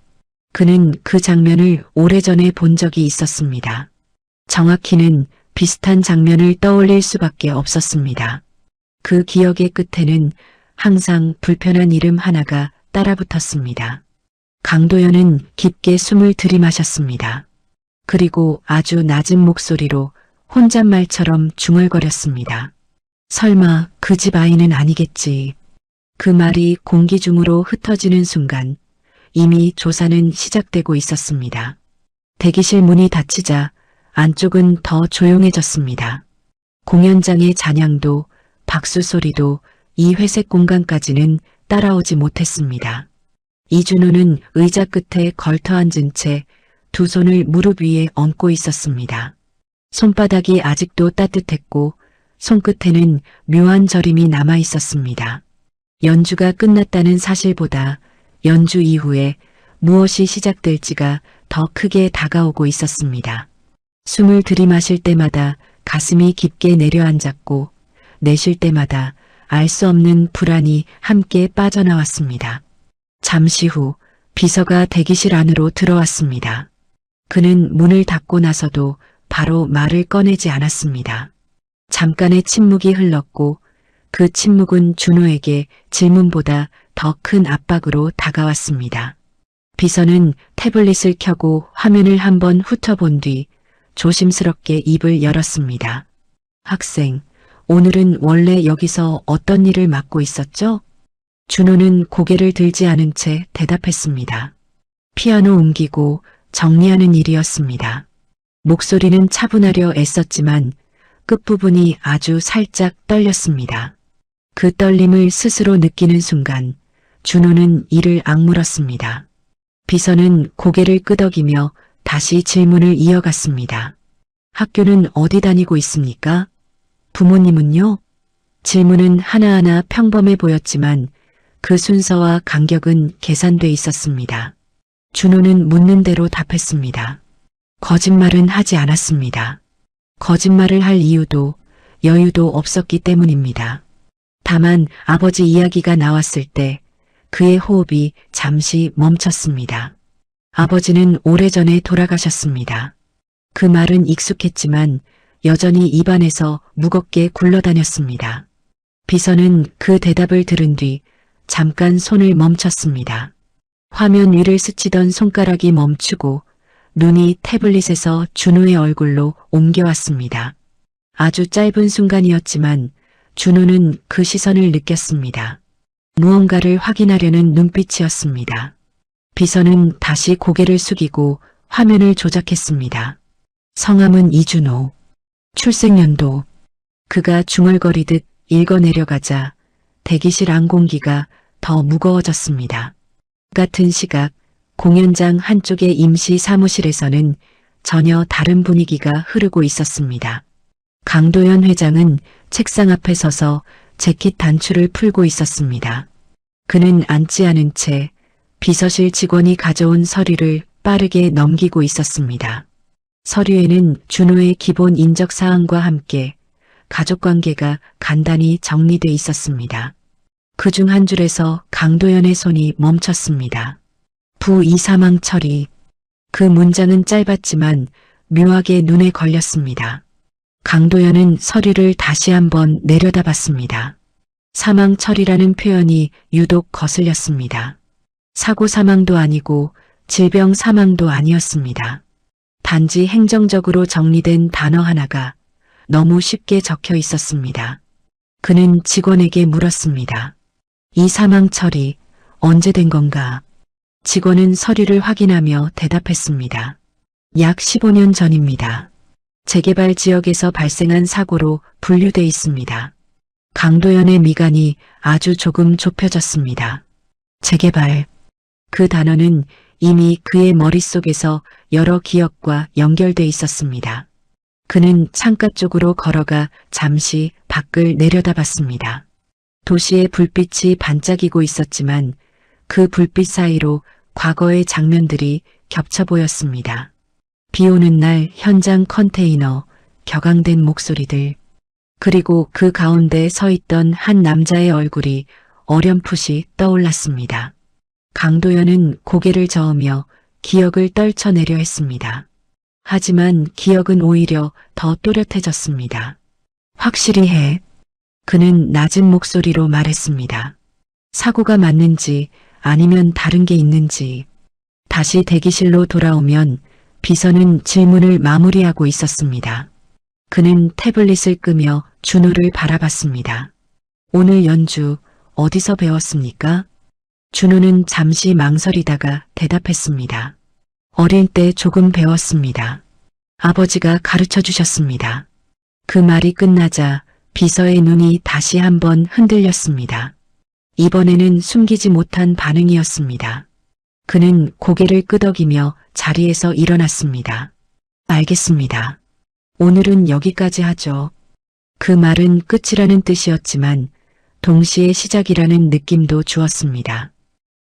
그는 그 장면을 오래전에 본 적이 있었습니다. 정확히는 비슷한 장면을 떠올릴 수밖에 없었습니다. 그 기억의 끝에는 항상 불편한 이름 하나가 따라붙었습니다. 강도연은 깊게 숨을 들이마셨습니다. 그리고 아주 낮은 목소리로 혼잣말처럼 중얼거렸습니다. 설마 그 집 아이는 아니겠지. 그 말이 공기 중으로 흩어지는 순간 이미 조사는 시작되고 있었습니다. 대기실 문이 닫히자 안쪽은 더 조용해졌습니다. 공연장의 잔향도 박수 소리도 이 회색 공간까지는 따라오지 못했습니다. 이준호는 의자 끝에 걸터앉은 채 두 손을 무릎 위에 얹고 있었습니다. 손바닥이 아직도 따뜻했고 손끝에는 묘한 저림이 남아 있었습니다. 연주가 끝났다는 사실보다 연주 이후에 무엇이 시작될지가 더 크게 다가오고 있었습니다. 숨을 들이마실 때마다 가슴이 깊게 내려앉았고 내쉴 때마다 알 수 없는 불안이 함께 빠져나왔습니다. 잠시 후 비서가 대기실 안으로 들어왔습니다. 그는 문을 닫고 나서도 바로 말을 꺼내지 않았습니다. 잠깐의 침묵이 흘렀고 그 침묵은 준호에게 질문보다 더 큰 압박으로 다가왔습니다. 비서는 태블릿을 켜고 화면을 한번 훑어본 뒤 조심스럽게 입을 열었습니다. 학생, 오늘은 원래 여기서 어떤 일을 맡고 있었죠? 준호는 고개를 들지 않은 채 대답했습니다. 피아노 옮기고 정리하는 일이었습니다. 목소리는 차분하려 애썼지만 끝부분이 아주 살짝 떨렸습니다. 그 떨림을 스스로 느끼는 순간 준호는 이를 악물었습니다. 비서는 고개를 끄덕이며 다시 질문을 이어갔습니다. 학교는 어디 다니고 있습니까? 부모님은요? 질문은 하나하나 평범해 보였지만 그 순서와 간격은 계산돼 있었습니다. 준호는 묻는 대로 답했습니다. 거짓말은 하지 않았습니다. 거짓말을 할 이유도 여유도 없었기 때문입니다. 다만 아버지 이야기가 나왔을 때 그의 호흡이 잠시 멈췄습니다. 아버지는 오래전에 돌아가셨습니다. 그 말은 익숙했지만 여전히 입안에서 무겁게 굴러다녔습니다. 비서는 그 대답을 들은 뒤 잠깐 손을 멈췄습니다. 화면 위를 스치던 손가락이 멈추고 눈이 태블릿에서 준호의 얼굴로 옮겨왔습니다. 아주 짧은 순간이었지만 준호는 그 시선을 느꼈습니다. 무언가를 확인하려는 눈빛이었습니다. 비서는 다시 고개를 숙이고 화면을 조작했습니다. 성함은 이준호. 출생연도. 그가 중얼거리듯 읽어내려가자 대기실 안공기가 더 무거워졌습니다. 같은 시각 공연장 한쪽의 임시 사무실에서는 전혀 다른 분위기가 흐르고 있었습니다. 강도연 회장은 책상 앞에 서서 재킷 단추를 풀고 있었습니다. 그는 앉지 않은 채 비서실 직원이 가져온 서류를 빠르게 넘기고 있었습니다. 서류에는 준호의 기본 인적 사항과 함께 가족관계가 간단히 정리돼 있었습니다. 그중 한 줄에서 강도연의 손이 멈췄습니다. 부이 사망 처리. 그 문장은 짧았지만 묘하게 눈에 걸렸습니다. 강도연은 서류를 다시 한번 내려다봤습니다. 사망 처리라는 표현이 유독 거슬렸습니다. 사고 사망도 아니고 질병 사망도 아니었습니다. 단지 행정적으로 정리된 단어 하나가 너무 쉽게 적혀 있었습니다. 그는 직원에게 물었습니다. 이 사망 처리 언제 된 건가? 직원은 서류를 확인하며 대답했습니다. 약 15년 전입니다. 재개발 지역에서 발생한 사고로 분류돼 있습니다. 강도연의 미간이 아주 조금 좁혀졌습니다. 재개발. 그 단어는 이미 그의 머릿속에서 여러 기억과 연결돼 있었습니다. 그는 창가 쪽으로 걸어가 잠시 밖을 내려다봤습니다. 도시의 불빛이 반짝이고 있었지만 그 불빛 사이로 과거의 장면들이 겹쳐 보였습니다. 비 오는 날 현장 컨테이너, 격앙된 목소리들, 그리고 그 가운데 서 있던 한 남자의 얼굴이 어렴풋이 떠올랐습니다. 강도연은 고개를 저으며 기억을 떨쳐내려 했습니다. 하지만 기억은 오히려 더 또렷해졌습니다. 확실히 해. 그는 낮은 목소리로 말했습니다. 사고가 맞는지 아니면 다른 게 있는지. 다시 대기실로 돌아오면 비서는 질문을 마무리하고 있었습니다. 그는 태블릿을 끄며 준호를 바라봤습니다. 오늘 연주 어디서 배웠습니까? 준호는 잠시 망설이다가 대답했습니다. 어릴 때 조금 배웠습니다. 아버지가 가르쳐 주셨습니다. 그 말이 끝나자 비서의 눈이 다시 한번 흔들렸습니다. 이번에는 숨기지 못한 반응이었습니다. 그는 고개를 끄덕이며 자리에서 일어났습니다. 알겠습니다. 오늘은 여기까지 하죠. 그 말은 끝이라는 뜻이었지만 동시에 시작이라는 느낌도 주었습니다.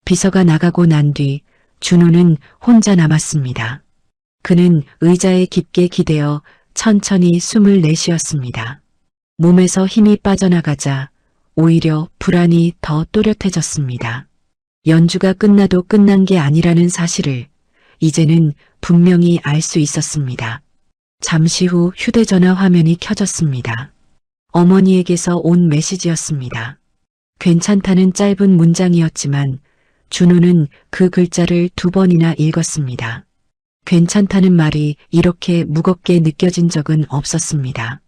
비서가 나가고 난 뒤 준호는 혼자 남았습니다. 그는 의자에 깊게 기대어 천천히 숨을 내쉬었습니다. 몸에서 힘이 빠져나가자 오히려 불안이 더 또렷해졌습니다. 연주가 끝나도 끝난 게 아니라는 사실을 이제는 분명히 알 수 있었습니다. 잠시 후 휴대전화 화면이 켜졌습니다. 어머니에게서 온 메시지였습니다. 괜찮다는 짧은 문장이었지만 준호는 그 글자를 2번이나 읽었습니다. 괜찮다는 말이 이렇게 무겁게 느껴진 적은 없었습니다.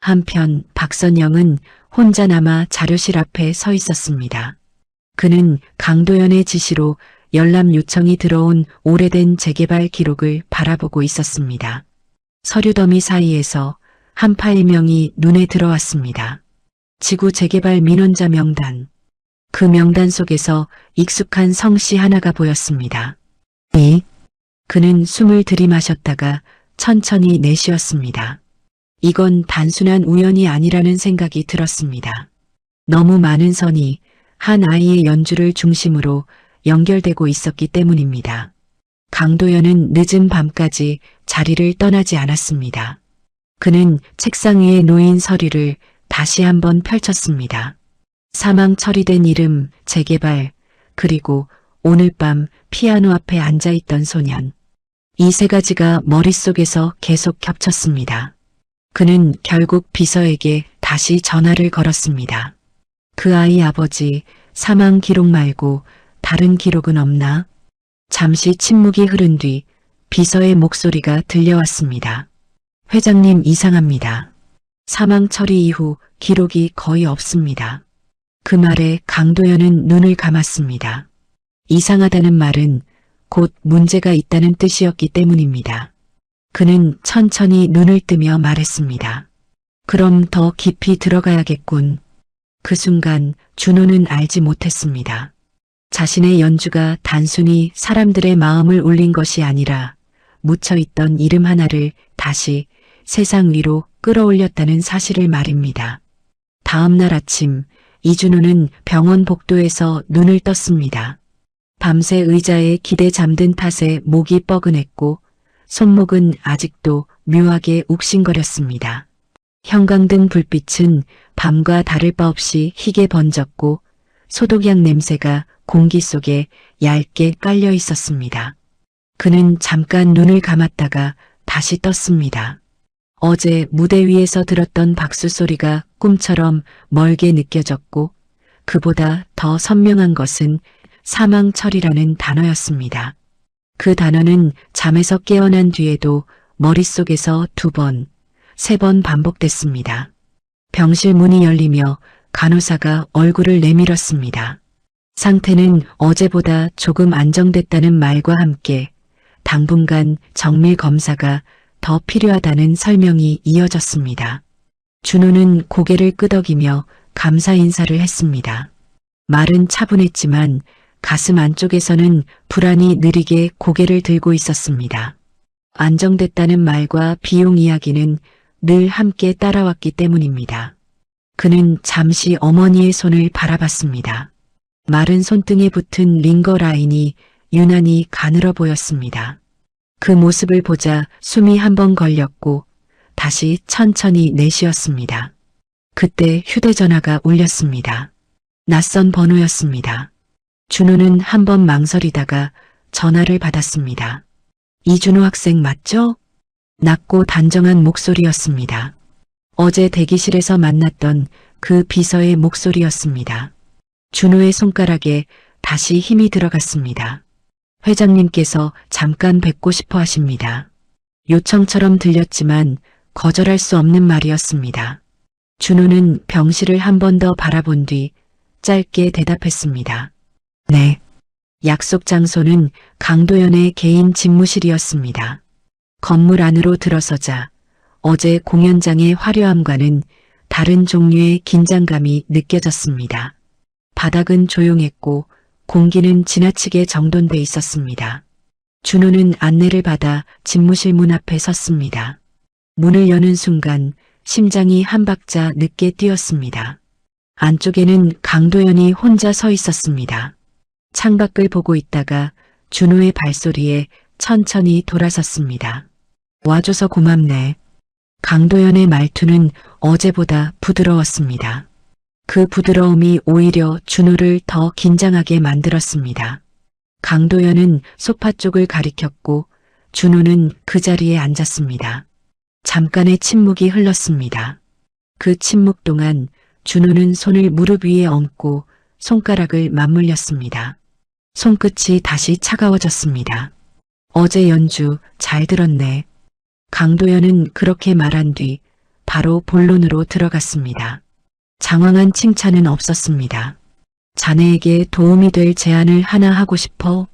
한편 박선영은 혼자 남아 자료실 앞에 서 있었습니다. 그는 강도연의 지시로 열람 요청이 들어온 오래된 재개발 기록을 바라보고 있었습니다. 서류더미 사이에서 한 파일명이 눈에 들어왔습니다. 지구 재개발 민원자 명단. 그 명단 속에서 익숙한 성씨 하나가 보였습니다. 그는 숨을 들이마셨다가 천천히 내쉬었습니다. 이건 단순한 우연이 아니라는 생각이 들었습니다. 너무 많은 선이 한 아이의 연주를 중심으로 연결되고 있었기 때문입니다. 강도연은 늦은 밤까지 자리를 떠나지 않았습니다. 그는 책상 위에 놓인 서류를 다시 한번 펼쳤습니다. 사망 처리된 이름, 재개발, 그리고 오늘 밤 피아노 앞에 앉아있던 소년. 이 세 가지가 머릿속에서 계속 겹쳤습니다. 그는 결국 비서에게 다시 전화를 걸었습니다. 그 아이 아버지 사망 기록 말고 다른 기록은 없나? 잠시 침묵이 흐른 뒤 비서의 목소리가 들려왔습니다. 회장님 이상합니다. 사망 처리 이후 기록이 거의 없습니다. 그 말에 강도연은 눈을 감았습니다. 이상하다는 말은 곧 문제가 있다는 뜻이었기 때문입니다. 그는 천천히 눈을 뜨며 말했습니다. 그럼 더 깊이 들어가야겠군. 그 순간 준호는 알지 못했습니다. 자신의 연주가 단순히 사람들의 마음을 울린 것이 아니라 묻혀있던 이름 하나를 다시 세상 위로 끌어올렸다는 사실을 말입니다. 다음 날 아침 이준호는 병원 복도에서 눈을 떴습니다. 밤새 의자에 기대 잠든 탓에 목이 뻐근했고 손목은 아직도 묘하게 욱신거렸습니다. 형광등 불빛은 밤과 다를 바 없이 희게 번졌고 소독약 냄새가 공기 속에 얇게 깔려 있었습니다. 그는 잠깐 눈을 감았다가 다시 떴습니다. 어제 무대 위에서 들었던 박수 소리가 꿈처럼 멀게 느껴졌고 그보다 더 선명한 것은 사망 처리라는 단어였습니다. 그 단어는 잠에서 깨어난 뒤에도 머릿속에서 2번, 3번 반복됐습니다. 병실 문이 열리며 간호사가 얼굴을 내밀었습니다. 상태는 어제보다 조금 안정됐다는 말과 함께 당분간 정밀 검사가 더 필요하다는 설명이 이어졌습니다. 준호는 고개를 끄덕이며 감사 인사를 했습니다. 말은 차분했지만 가슴 안쪽에서는 불안이 느리게 고개를 들고 있었습니다. 안정됐다는 말과 비용 이야기는 늘 함께 따라왔기 때문입니다. 그는 잠시 어머니의 손을 바라봤습니다. 마른 손등에 붙은 링거 라인이 유난히 가늘어 보였습니다. 그 모습을 보자 숨이 한 번 걸렸고 다시 천천히 내쉬었습니다. 그때 휴대전화가 울렸습니다. 낯선 번호였습니다. 준호는 한 번 망설이다가 전화를 받았습니다. 이준호 학생 맞죠? 낮고 단정한 목소리였습니다. 어제 대기실에서 만났던 그 비서의 목소리였습니다. 준호의 손가락에 다시 힘이 들어갔습니다. 회장님께서 잠깐 뵙고 싶어 하십니다. 요청처럼 들렸지만 거절할 수 없는 말이었습니다. 준호는 병실을 한 번 더 바라본 뒤 짧게 대답했습니다. 네. 약속 장소는 강도연의 개인 집무실이었습니다. 건물 안으로 들어서자 어제 공연장의 화려함과는 다른 종류의 긴장감이 느껴졌습니다. 바닥은 조용했고 공기는 지나치게 정돈돼 있었습니다. 준호는 안내를 받아 집무실 문 앞에 섰습니다. 문을 여는 순간 심장이 한 박자 늦게 뛰었습니다. 안쪽에는 강도연이 혼자 서 있었습니다. 창밖을 보고 있다가 준호의 발소리에 천천히 돌아섰습니다. 와줘서 고맙네. 강도연의 말투는 어제보다 부드러웠습니다. 그 부드러움이 오히려 준호를 더 긴장하게 만들었습니다. 강도연은 소파 쪽을 가리켰고 준호는 그 자리에 앉았습니다. 잠깐의 침묵이 흘렀습니다. 그 침묵 동안 준호는 손을 무릎 위에 얹고 손가락을 맞물렸습니다. 손끝이 다시 차가워졌습니다. 어제 연주 잘 들었네. 강도연은 그렇게 말한 뒤 바로 본론으로 들어갔습니다. 장황한 칭찬은 없었습니다. 자네에게 도움이 될 제안을 하나 하고 싶어.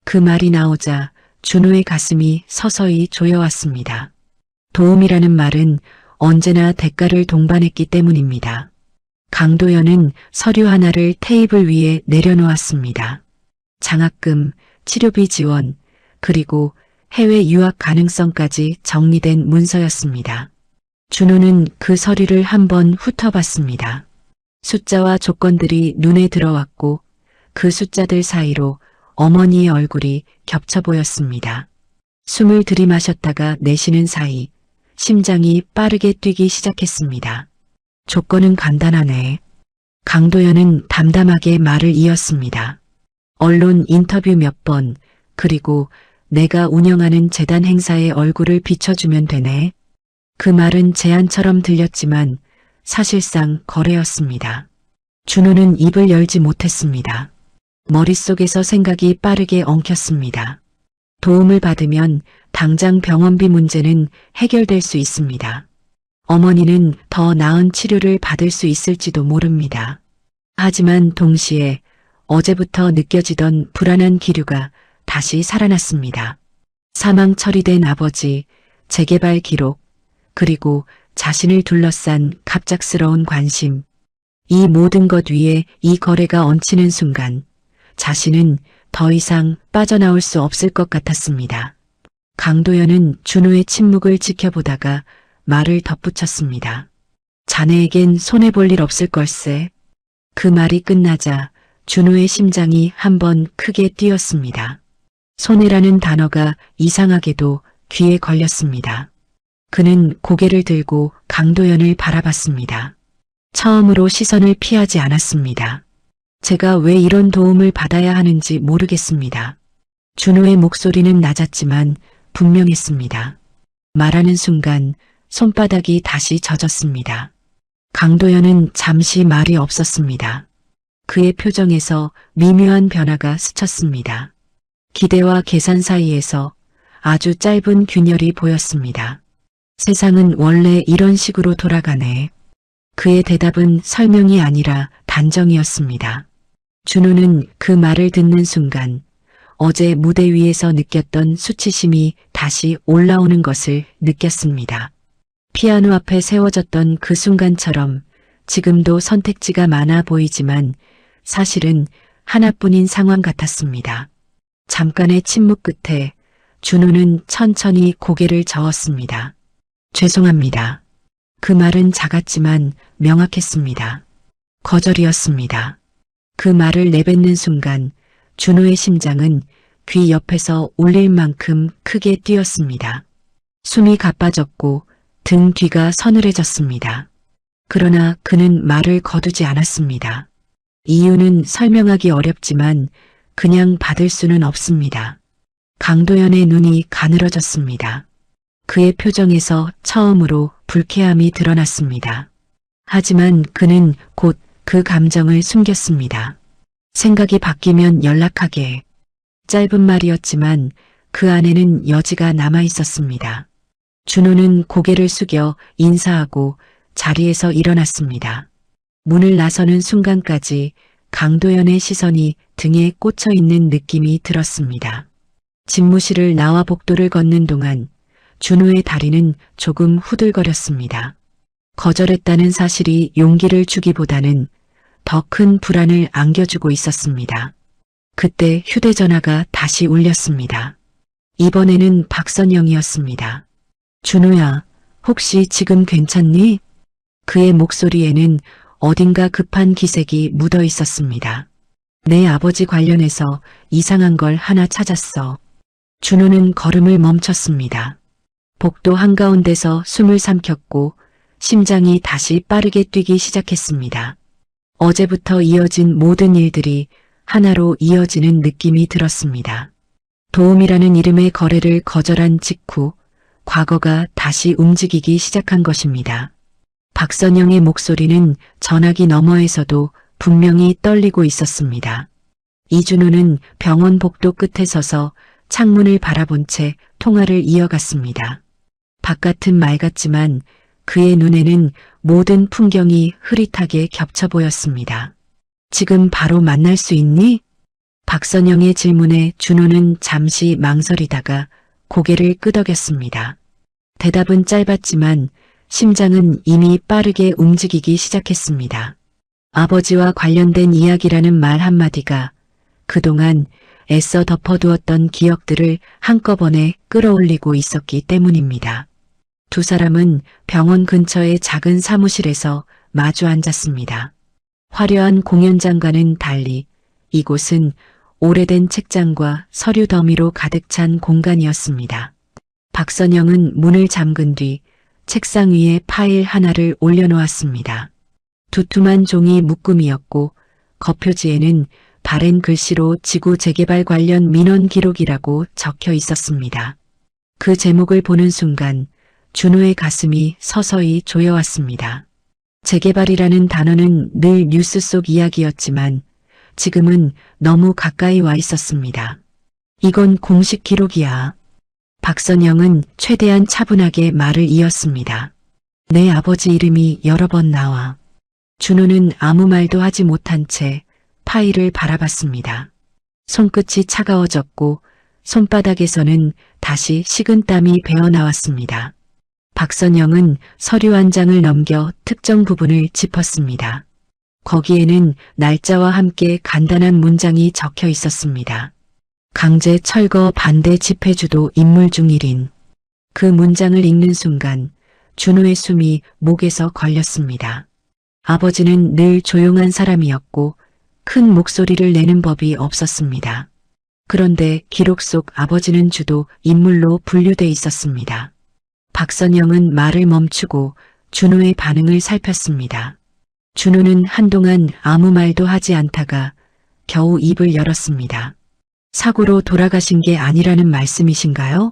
그 말이 나오자 준호의 가슴이 서서히 조여왔습니다. 도움이라는 말은 언제나 대가를 동반했기 때문입니다. 강도연은 서류 하나를 테이블 위에 내려놓았습니다. 장학금, 치료비 지원, 그리고 해외 유학 가능성까지 정리된 문서였습니다. 준호는 그 서류를 한번 훑어봤습니다. 숫자와 조건들이 눈에 들어왔고 그 숫자들 사이로 어머니의 얼굴이 겹쳐 보였습니다. 숨을 들이마셨다가 내쉬는 사이 심장이 빠르게 뛰기 시작했습니다. 조건은 간단하네. 강도연은 담담하게 말을 이었습니다. 언론 인터뷰 몇 번, 그리고 내가 운영하는 재단 행사에 얼굴을 비춰주면 되네. 그 말은 제안처럼 들렸지만 사실상 거래였습니다. 준호는 입을 열지 못했습니다. 머릿속에서 생각이 빠르게 엉켰습니다. 도움을 받으면 당장 병원비 문제는 해결될 수 있습니다. 어머니는 더 나은 치료를 받을 수 있을지도 모릅니다. 하지만 동시에 어제부터 느껴지던 불안한 기류가 다시 살아났습니다. 사망 처리된 아버지, 재개발 기록, 그리고 자신을 둘러싼 갑작스러운 관심. 이 모든 것 위에 이 거래가 얹히는 순간 자신은 더 이상 빠져나올 수 없을 것 같았습니다. 강도연은 준호의 침묵을 지켜보다가 말을 덧붙였습니다. 자네에겐 손해볼 일 없을 걸세. 그 말이 끝나자 준호의 심장이 한번 크게 뛰었습니다. 손해라는 단어가 이상하게도 귀에 걸렸습니다. 그는 고개를 들고 강도연을 바라봤습니다. 처음으로 시선을 피하지 않았습니다. 제가 왜 이런 도움을 받아야 하는지 모르겠습니다. 준호의 목소리는 낮았지만 분명했습니다. 말하는 순간 손바닥이 다시 젖었습니다. 강도연은 잠시 말이 없었습니다. 그의 표정에서 미묘한 변화가 스쳤습니다. 기대와 계산 사이에서 아주 짧은 균열이 보였습니다. 세상은 원래 이런 식으로 돌아가네. 그의 대답은 설명이 아니라 단정이었습니다. 준호는 그 말을 듣는 순간 어제 무대 위에서 느꼈던 수치심이 다시 올라오는 것을 느꼈습니다. 피아노 앞에 세워졌던 그 순간처럼 지금도 선택지가 많아 보이지만 사실은 하나뿐인 상황 같았습니다. 잠깐의 침묵 끝에 준호는 천천히 고개를 저었습니다. 죄송합니다. 그 말은 작았지만 명확했습니다. 거절이었습니다. 그 말을 내뱉는 순간 준호의 심장은 귀 옆에서 울릴 만큼 크게 뛰었습니다. 숨이 가빠졌고 등 뒤가 서늘해졌습니다. 그러나 그는 말을 거두지 않았습니다. 이유는 설명하기 어렵지만 그냥 받을 수는 없습니다. 강도연의 눈이 가늘어졌습니다. 그의 표정에서 처음으로 불쾌함이 드러났습니다. 하지만 그는 곧 그 감정을 숨겼습니다. 생각이 바뀌면 연락하게. 짧은 말이었지만 그 안에는 여지가 남아 있었습니다. 준호는 고개를 숙여 인사하고 자리에서 일어났습니다. 문을 나서는 순간까지 강도연의 시선이 등에 꽂혀 있는 느낌이 들었습니다. 집무실을 나와 복도를 걷는 동안 준호의 다리는 조금 후들거렸습니다. 거절했다는 사실이 용기를 주기보다는 더 큰 불안을 안겨주고 있었습니다. 그때 휴대전화가 다시 울렸습니다. 이번에는 박선영이었습니다. 준호야, 혹시 지금 괜찮니? 그의 목소리에는 어딘가 급한 기색이 묻어 있었습니다. 내 아버지 관련해서 이상한 걸 하나 찾았어. 준호는 걸음을 멈췄습니다. 복도 한가운데서 숨을 삼켰고 심장이 다시 빠르게 뛰기 시작했습니다. 어제부터 이어진 모든 일들이 하나로 이어지는 느낌이 들었습니다. 도움이라는 이름의 거래를 거절한 직후 과거가 다시 움직이기 시작한 것입니다. 박선영의 목소리는 전화기 너머에서도 분명히 떨리고 있었습니다. 이준호는 병원 복도 끝에 서서 창문을 바라본 채 통화를 이어갔습니다. 바깥은 맑았지만 그의 눈에는 모든 풍경이 흐릿하게 겹쳐 보였습니다. 지금 바로 만날 수 있니? 박선영의 질문에 준호는 잠시 망설이다가 고개를 끄덕였습니다. 대답은 짧았지만 심장은 이미 빠르게 움직이기 시작했습니다. 아버지와 관련된 이야기라는 말 한마디가 그동안 애써 덮어두었던 기억들을 한꺼번에 끌어올리고 있었기 때문입니다. 두 사람은 병원 근처의 작은 사무실에서 마주 앉았습니다. 화려한 공연장과는 달리 이곳은 오래된 책장과 서류 더미로 가득 찬 공간이었습니다. 박선영은 문을 잠근 뒤 책상 위에 파일 하나를 올려놓았습니다. 두툼한 종이 묶음이었고 겉표지에는 바랜 글씨로 지구 재개발 관련 민원 기록이라고 적혀 있었습니다. 그 제목을 보는 순간 준호의 가슴이 서서히 조여왔습니다. 재개발이라는 단어는 늘 뉴스 속 이야기였지만 지금은 너무 가까이 와 있었습니다. 이건 공식 기록이야. 박선영은 최대한 차분하게 말을 이었습니다. 내 아버지 이름이 여러 번 나와. 준호는 아무 말도 하지 못한 채 파일을 바라봤습니다. 손끝이 차가워졌고 손바닥에서는 다시 식은땀이 배어나왔습니다. 박선영은 서류 한 장을 넘겨 특정 부분을 짚었습니다. 거기에는 날짜와 함께 간단한 문장이 적혀 있었습니다. 강제 철거 반대 집회주도 인물 중 1인. 그 문장을 읽는 순간 준호의 숨이 목에서 걸렸습니다. 아버지는 늘 조용한 사람이었고 큰 목소리를 내는 법이 없었습니다. 그런데 기록 속 아버지는 주도 인물로 분류돼 있었습니다. 박선영은 말을 멈추고 준호의 반응을 살폈습니다. 준호는 한동안 아무 말도 하지 않다가 겨우 입을 열었습니다. 사고로 돌아가신 게 아니라는 말씀이신가요?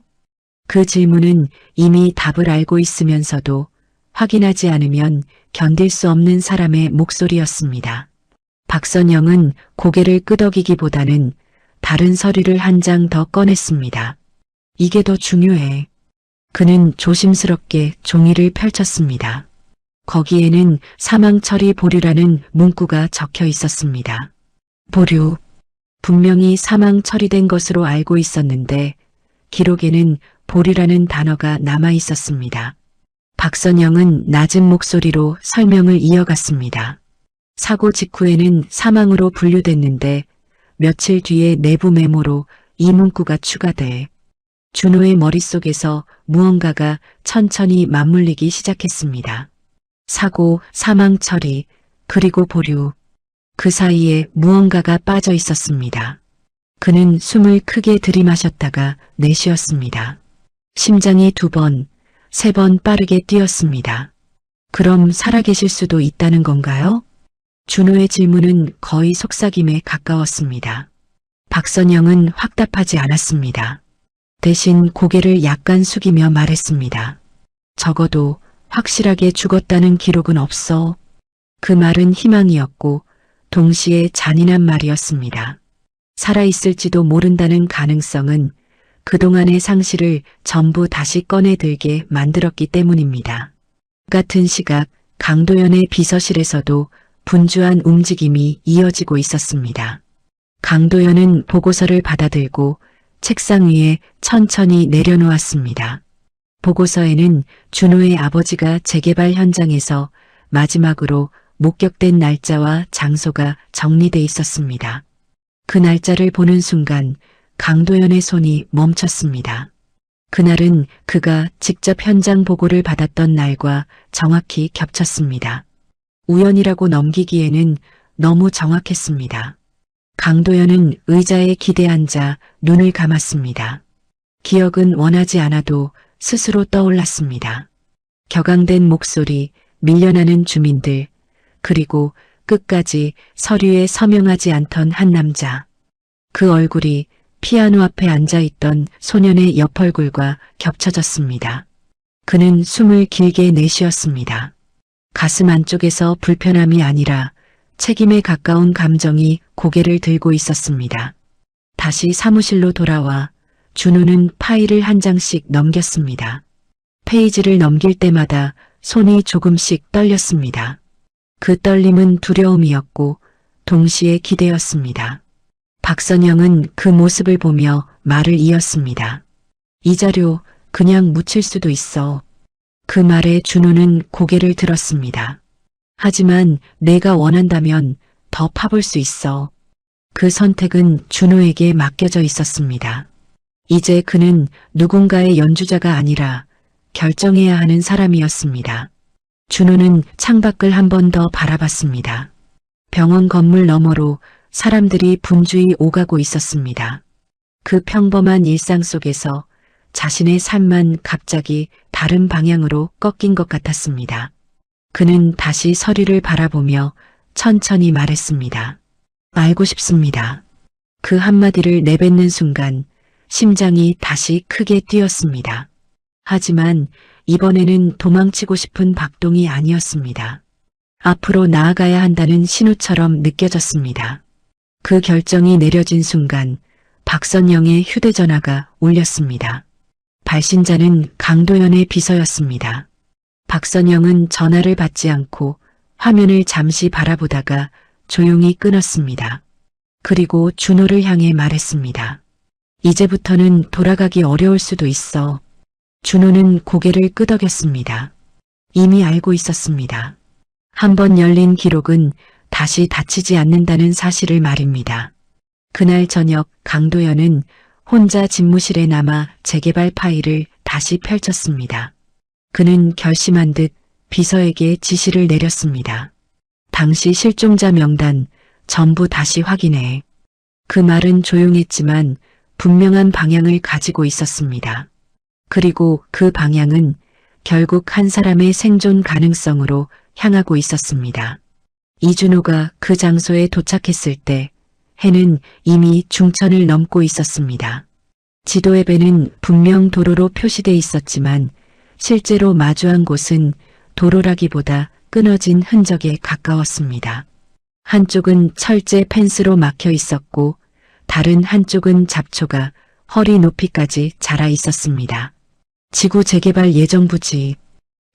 그 질문은 이미 답을 알고 있으면서도 확인하지 않으면 견딜 수 없는 사람의 목소리였습니다. 박선영은 고개를 끄덕이기보다는 다른 서류를 한 장 더 꺼냈습니다. 이게 더 중요해. 그는 조심스럽게 종이를 펼쳤습니다. 거기에는 사망 처리 보류라는 문구가 적혀 있었습니다. 보류. 분명히 사망 처리된 것으로 알고 있었는데 기록에는 보류라는 단어가 남아 있었습니다. 박선영은 낮은 목소리로 설명을 이어갔습니다. 사고 직후에는 사망으로 분류됐는데 며칠 뒤에 내부 메모로 이 문구가 추가돼 준호의 머릿속에서 무언가가 천천히 맞물리기 시작했습니다. 사고, 사망 처리, 그리고 보류. 그 사이에 무언가가 빠져 있었습니다. 그는 숨을 크게 들이마셨다가 내쉬었습니다. 심장이 2번, 3번 빠르게 뛰었습니다. 그럼 살아계실 수도 있다는 건가요? 준호의 질문은 거의 속삭임에 가까웠습니다. 박선영은 확답하지 않았습니다. 대신 고개를 약간 숙이며 말했습니다. 적어도 확실하게 죽었다는 기록은 없어. 그 말은 희망이었고 동시에 잔인한 말이었습니다. 살아있을지도 모른다는 가능성은 그동안의 상실을 전부 다시 꺼내들게 만들었기 때문입니다. 같은 시각 강도연의 비서실에서도 분주한 움직임이 이어지고 있었습니다. 강도연은 보고서를 받아들고 책상 위에 천천히 내려놓았습니다. 보고서에는 준호의 아버지가 재개발 현장에서 마지막으로 목격된 날짜와 장소가 정리돼 있었습니다. 그 날짜를 보는 순간 강도연의 손이 멈췄습니다. 그날은 그가 직접 현장 보고를 받았던 날과 정확히 겹쳤습니다. 우연이라고 넘기기에는 너무 정확했습니다. 강도연은 의자에 기대앉아 눈을 감았습니다. 기억은 원하지 않아도 스스로 떠올랐습니다. 격앙된 목소리, 밀려나는 주민들, 그리고 끝까지 서류에 서명하지 않던 한 남자. 그 얼굴이 피아노 앞에 앉아있던 소년의 옆얼굴과 겹쳐졌습니다. 그는 숨을 길게 내쉬었습니다. 가슴 안쪽에서 불편함이 아니라 책임에 가까운 감정이 고개를 들고 있었습니다. 다시 사무실로 돌아와 준호는 파일을 한 장씩 넘겼습니다. 페이지를 넘길 때마다 손이 조금씩 떨렸습니다. 그 떨림은 두려움이었고 동시에 기대였습니다. 박선영은 그 모습을 보며 말을 이었습니다. 이 자료 그냥 묻힐 수도 있어. 그 말에 준호는 고개를 들었습니다. 하지만 내가 원한다면 더 파볼 수 있어. 그 선택은 준호에게 맡겨져 있었습니다. 이제 그는 누군가의 연주자가 아니라 결정해야 하는 사람이었습니다. 준호는 창밖을 한 번 더 바라봤습니다. 병원 건물 너머로 사람들이 분주히 오가고 있었습니다. 그 평범한 일상 속에서 자신의 삶만 갑자기 다른 방향으로 꺾인 것 같았습니다. 그는 다시 서리를 바라보며 천천히 말했습니다. 알고 싶습니다. 그 한마디를 내뱉는 순간 심장이 다시 크게 뛰었습니다. 하지만 이번에는 도망치고 싶은 박동이 아니었습니다. 앞으로 나아가야 한다는 신호처럼 느껴졌습니다. 그 결정이 내려진 순간 박선영의 휴대전화가 울렸습니다. 발신자는 강도연의 비서였습니다. 박선영은 전화를 받지 않고 화면을 잠시 바라보다가 조용히 끊었습니다. 그리고 준호를 향해 말했습니다. 이제부터는 돌아가기 어려울 수도 있어. 준호는 고개를 끄덕였습니다. 이미 알고 있었습니다. 한번 열린 기록은 다시 닫히지 않는다는 사실을 말입니다. 그날 저녁 강도연은 혼자 집무실에 남아 재개발 파일을 다시 펼쳤습니다. 그는 결심한 듯 비서에게 지시를 내렸습니다. 당시 실종자 명단 전부 다시 확인해. 그 말은 조용했지만 분명한 방향을 가지고 있었습니다. 그리고 그 방향은 결국 한 사람의 생존 가능성으로 향하고 있었습니다. 이준호가 그 장소에 도착했을 때 해는 이미 중천을 넘고 있었습니다. 지도의 배는 분명 도로로 표시돼 있었지만 실제로 마주한 곳은 도로라기보다 끊어진 흔적에 가까웠습니다. 한쪽은 철제 펜스로 막혀 있었고 다른 한쪽은 잡초가 허리 높이까지 자라 있었습니다. 지구 재개발 예정부지.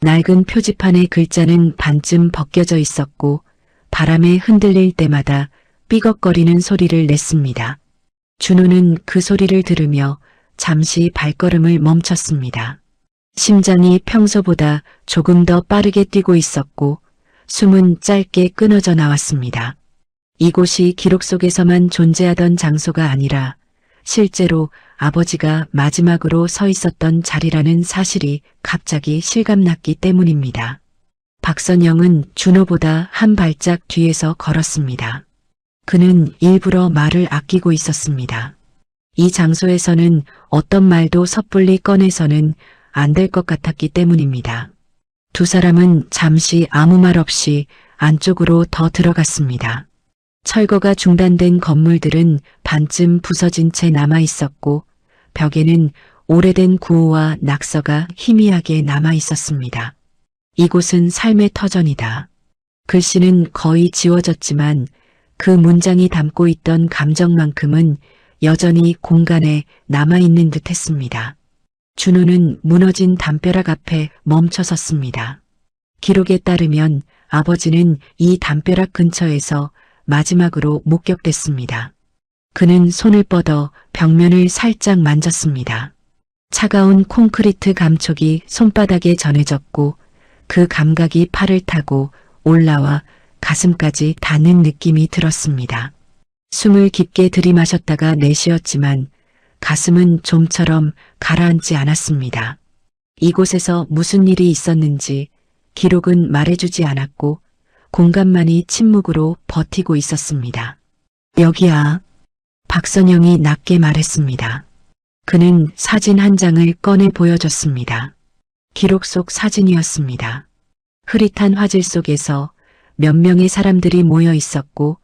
낡은 표지판의 글자는 반쯤 벗겨져 있었고 바람에 흔들릴 때마다 삐걱거리는 소리를 냈습니다. 준호는 그 소리를 들으며 잠시 발걸음을 멈췄습니다. 심장이 평소보다 조금 더 빠르게 뛰고 있었고 숨은 짧게 끊어져 나왔습니다. 이곳이 기록 속에서만 존재하던 장소가 아니라 실제로 아버지가 마지막으로 서 있었던 자리라는 사실이 갑자기 실감났기 때문입니다. 박선영은 준호보다 한 발짝 뒤에서 걸었습니다. 그는 일부러 말을 아끼고 있었습니다. 이 장소에서는 어떤 말도 섣불리 꺼내서는 안 될 것 같았기 때문입니다. 두 사람은 잠시 아무 말 없이 안쪽으로 더 들어갔습니다. 철거가 중단된 건물들은 반쯤 부서진 채 남아 있었고 벽에는 오래된 구호와 낙서가 희미하게 남아 있었습니다. 이곳은 삶의 터전이다. 글씨는 거의 지워졌지만 그 문장이 담고 있던 감정만큼은 여전히 공간에 남아있는 듯 했습니다. 준호는 무너진 담벼락 앞에 멈춰섰습니다. 기록에 따르면 아버지는 이 담벼락 근처에서 마지막으로 목격됐습니다. 그는 손을 뻗어 벽면을 살짝 만졌습니다. 차가운 콘크리트 감촉이 손바닥에 전해졌고 그 감각이 팔을 타고 올라와 가슴까지 닿는 느낌이 들었습니다. 숨을 깊게 들이마셨다가 내쉬었지만 가슴은 좀처럼 가라앉지 않았습니다. 이곳에서 무슨 일이 있었는지 기록은 말해주지 않았고 공간만이 침묵으로 버티고 있었습니다. 여기야. 박선영이 낮게 말했습니다. 그는 사진 한 장을 꺼내 보여줬습니다. 기록 속 사진이었습니다. 흐릿한 화질 속에서 몇 명의 사람들이 모여 있었고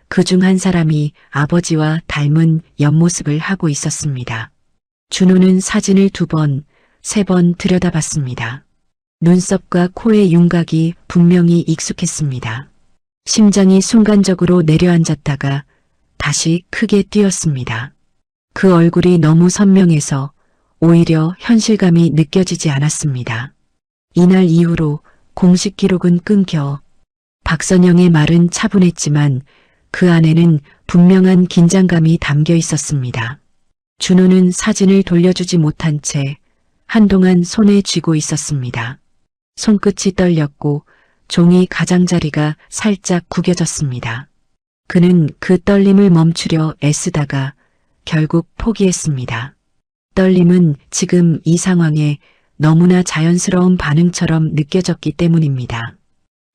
그중 한 사람이 아버지와 닮은 옆모습을 하고 있었습니다. 준호는 사진을 2번, 3번 들여다봤습니다. 눈썹과 코의 윤곽이 분명히 익숙했습니다. 심장이 순간적으로 내려앉았다가 다시 크게 뛰었습니다. 그 얼굴이 너무 선명해서 오히려 현실감이 느껴지지 않았습니다. 이날 이후로 공식 기록은 끊겨 박선영의 말은 차분했지만 그 안에는 분명한 긴장감이 담겨 있었습니다. 준호는 사진을 돌려주지 못한 채 한동안 손에 쥐고 있었습니다. 손끝이 떨렸고 종이 가장자리가 살짝 구겨졌습니다. 그는 그 떨림을 멈추려 애쓰다가 결국 포기했습니다. 떨림은 지금 이 상황에 너무나 자연스러운 반응처럼 느껴졌기 때문입니다.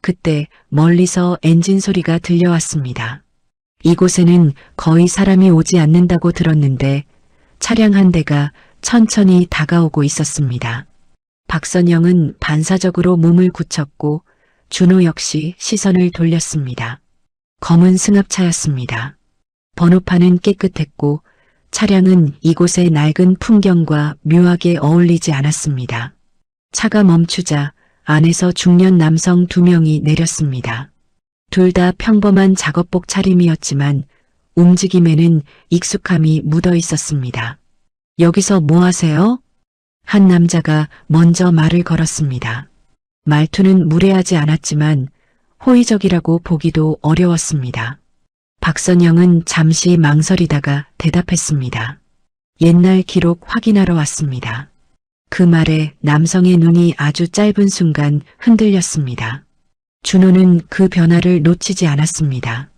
그때 멀리서 엔진 소리가 들려왔습니다. 이곳에는 거의 사람이 오지 않는다고 들었는데 차량 한 대가 천천히 다가오고 있었습니다. 박선영은 반사적으로 몸을 굳혔고 준호 역시 시선을 돌렸습니다. 검은 승합차였습니다. 번호판은 깨끗했고 차량은 이곳의 낡은 풍경과 묘하게 어울리지 않았습니다. 차가 멈추자 안에서 중년 남성 2명이 내렸습니다. 둘 다 평범한 작업복 차림이었지만 움직임에는 익숙함이 묻어 있었습니다. 여기서 뭐 하세요? 한 남자가 먼저 말을 걸었습니다. 말투는 무례하지 않았지만 호의적이라고 보기도 어려웠습니다. 박선영은 잠시 망설이다가 대답했습니다. 옛날 기록 확인하러 왔습니다. 그 말에 남성의 눈이 아주 짧은 순간 흔들렸습니다. 준호는 그 변화를 놓치지 않았습니다.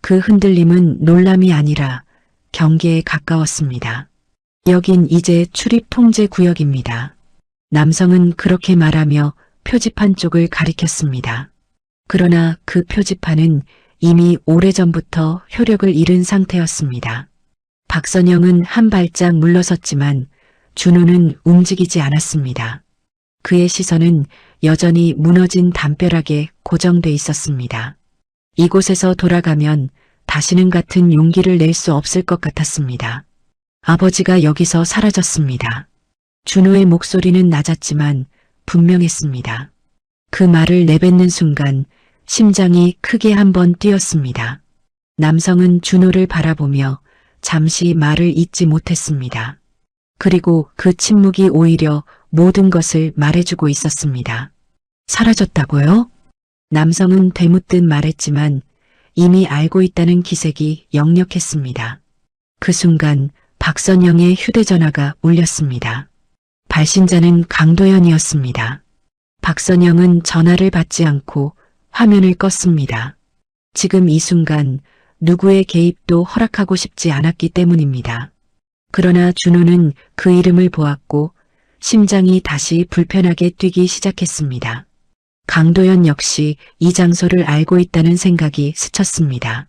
그 흔들림은 놀람이 아니라 경계에 가까웠습니다. 여긴 이제 출입 통제 구역입니다. 남성은 그렇게 말하며 표지판 쪽을 가리켰습니다. 그러나 그 표지판은 이미 오래전부터 효력을 잃은 상태였습니다. 박선영은 한 발짝 물러섰지만 준호는 움직이지 않았습니다. 그의 시선은 여전히 무너진 담벼락에 고정돼 있었습니다. 이곳에서 돌아가면 다시는 같은 용기를 낼 수 없을 것 같았습니다. 아버지가 여기서 사라졌습니다. 준호의 목소리는 낮았지만 분명했습니다. 그 말을 내뱉는 순간 심장이 크게 한번 뛰었습니다. 남성은 준호를 바라보며 잠시 말을 잇지 못했습니다. 그리고 그 침묵이 오히려 모든 것을 말해주고 있었습니다. 사라졌다고요? 남성은 되묻듯 말했지만 이미 알고 있다는 기색이 역력했습니다. 그 순간 박선영의 휴대전화가 울렸습니다. 발신자는 강도현이었습니다. 박선영은 전화를 받지 않고 화면을 껐습니다. 지금 이 순간 누구의 개입도 허락하고 싶지 않았기 때문입니다. 그러나 준호는 그 이름을 보았고 심장이 다시 불편하게 뛰기 시작했습니다. 강도현 역시 이 장소를 알고 있다는 생각이 스쳤습니다.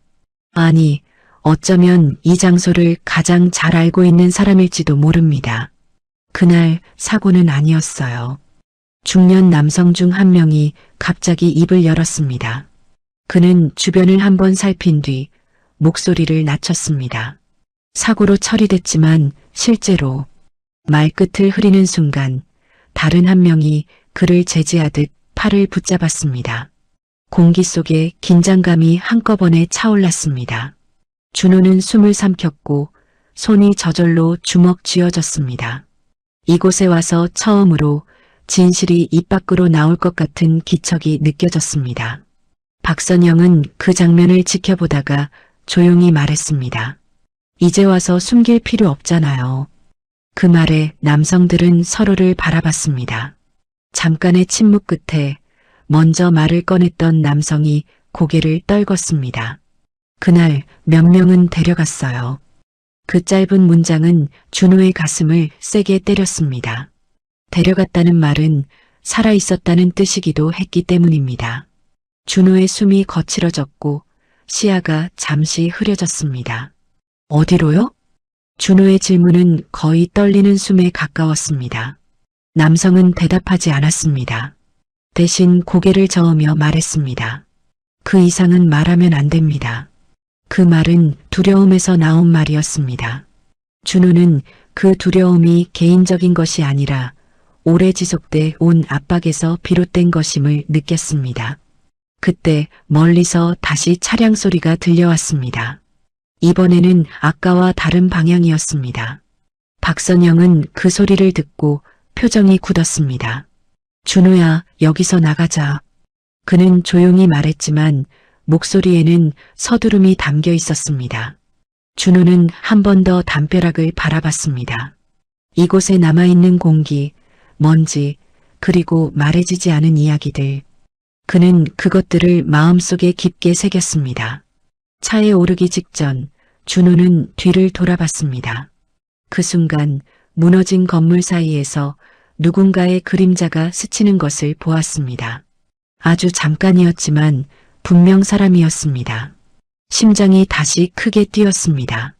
아니, 어쩌면 이 장소를 가장 잘 알고 있는 사람일지도 모릅니다. 그날 사고는 아니었어요. 중년 남성 중 한 명이 갑자기 입을 열었습니다. 그는 주변을 한번 살핀 뒤 목소리를 낮췄습니다. 사고로 처리됐지만 실제로 말끝을 흐리는 순간 다른 한 명이 그를 제지하듯 팔을 붙잡았습니다. 공기 속에 긴장감이 한꺼번에 차올랐습니다. 준호는 숨을 삼켰고 손이 저절로 주먹 쥐어졌습니다. 이곳에 와서 처음으로 진실이 입 밖으로 나올 것 같은 기척이 느껴졌습니다. 박선영은 그 장면을 지켜보다가 조용히 말했습니다. 이제 와서 숨길 필요 없잖아요. 그 말에 남성들은 서로를 바라봤습니다. 잠깐의 침묵 끝에 먼저 말을 꺼냈던 남성이 고개를 떨궜습니다. 그날 몇 명은 데려갔어요. 그 짧은 문장은 준호의 가슴을 세게 때렸습니다. 데려갔다는 말은 살아있었다는 뜻이기도 했기 때문입니다. 준호의 숨이 거칠어졌고 시야가 잠시 흐려졌습니다. 어디로요? 준호의 질문은 거의 떨리는 숨에 가까웠습니다. 남성은 대답하지 않았습니다. 대신 고개를 저으며 말했습니다. 그 이상은 말하면 안 됩니다. 그 말은 두려움에서 나온 말이었습니다. 준호는 그 두려움이 개인적인 것이 아니라 오래 지속돼 온 압박에서 비롯된 것임을 느꼈습니다. 그때 멀리서 다시 차량 소리가 들려왔습니다. 이번에는 아까와 다른 방향이었습니다. 박선영은 그 소리를 듣고 표정이 굳었습니다. 준호야, 여기서 나가자. 그는 조용히 말했지만 목소리에는 서두름이 담겨 있었습니다. 준호는 한 번 더 담벼락을 바라봤습니다. 이곳에 남아있는 공기, 먼지, 그리고 말해지지 않은 이야기들. 그는 그것들을 마음속에 깊게 새겼습니다. 차에 오르기 직전 준호는 뒤를 돌아봤습니다. 그 순간 무너진 건물 사이에서 누군가의 그림자가 스치는 것을 보았습니다. 아주 잠깐이었지만 분명 사람이었습니다. 심장이 다시 크게 뛰었습니다.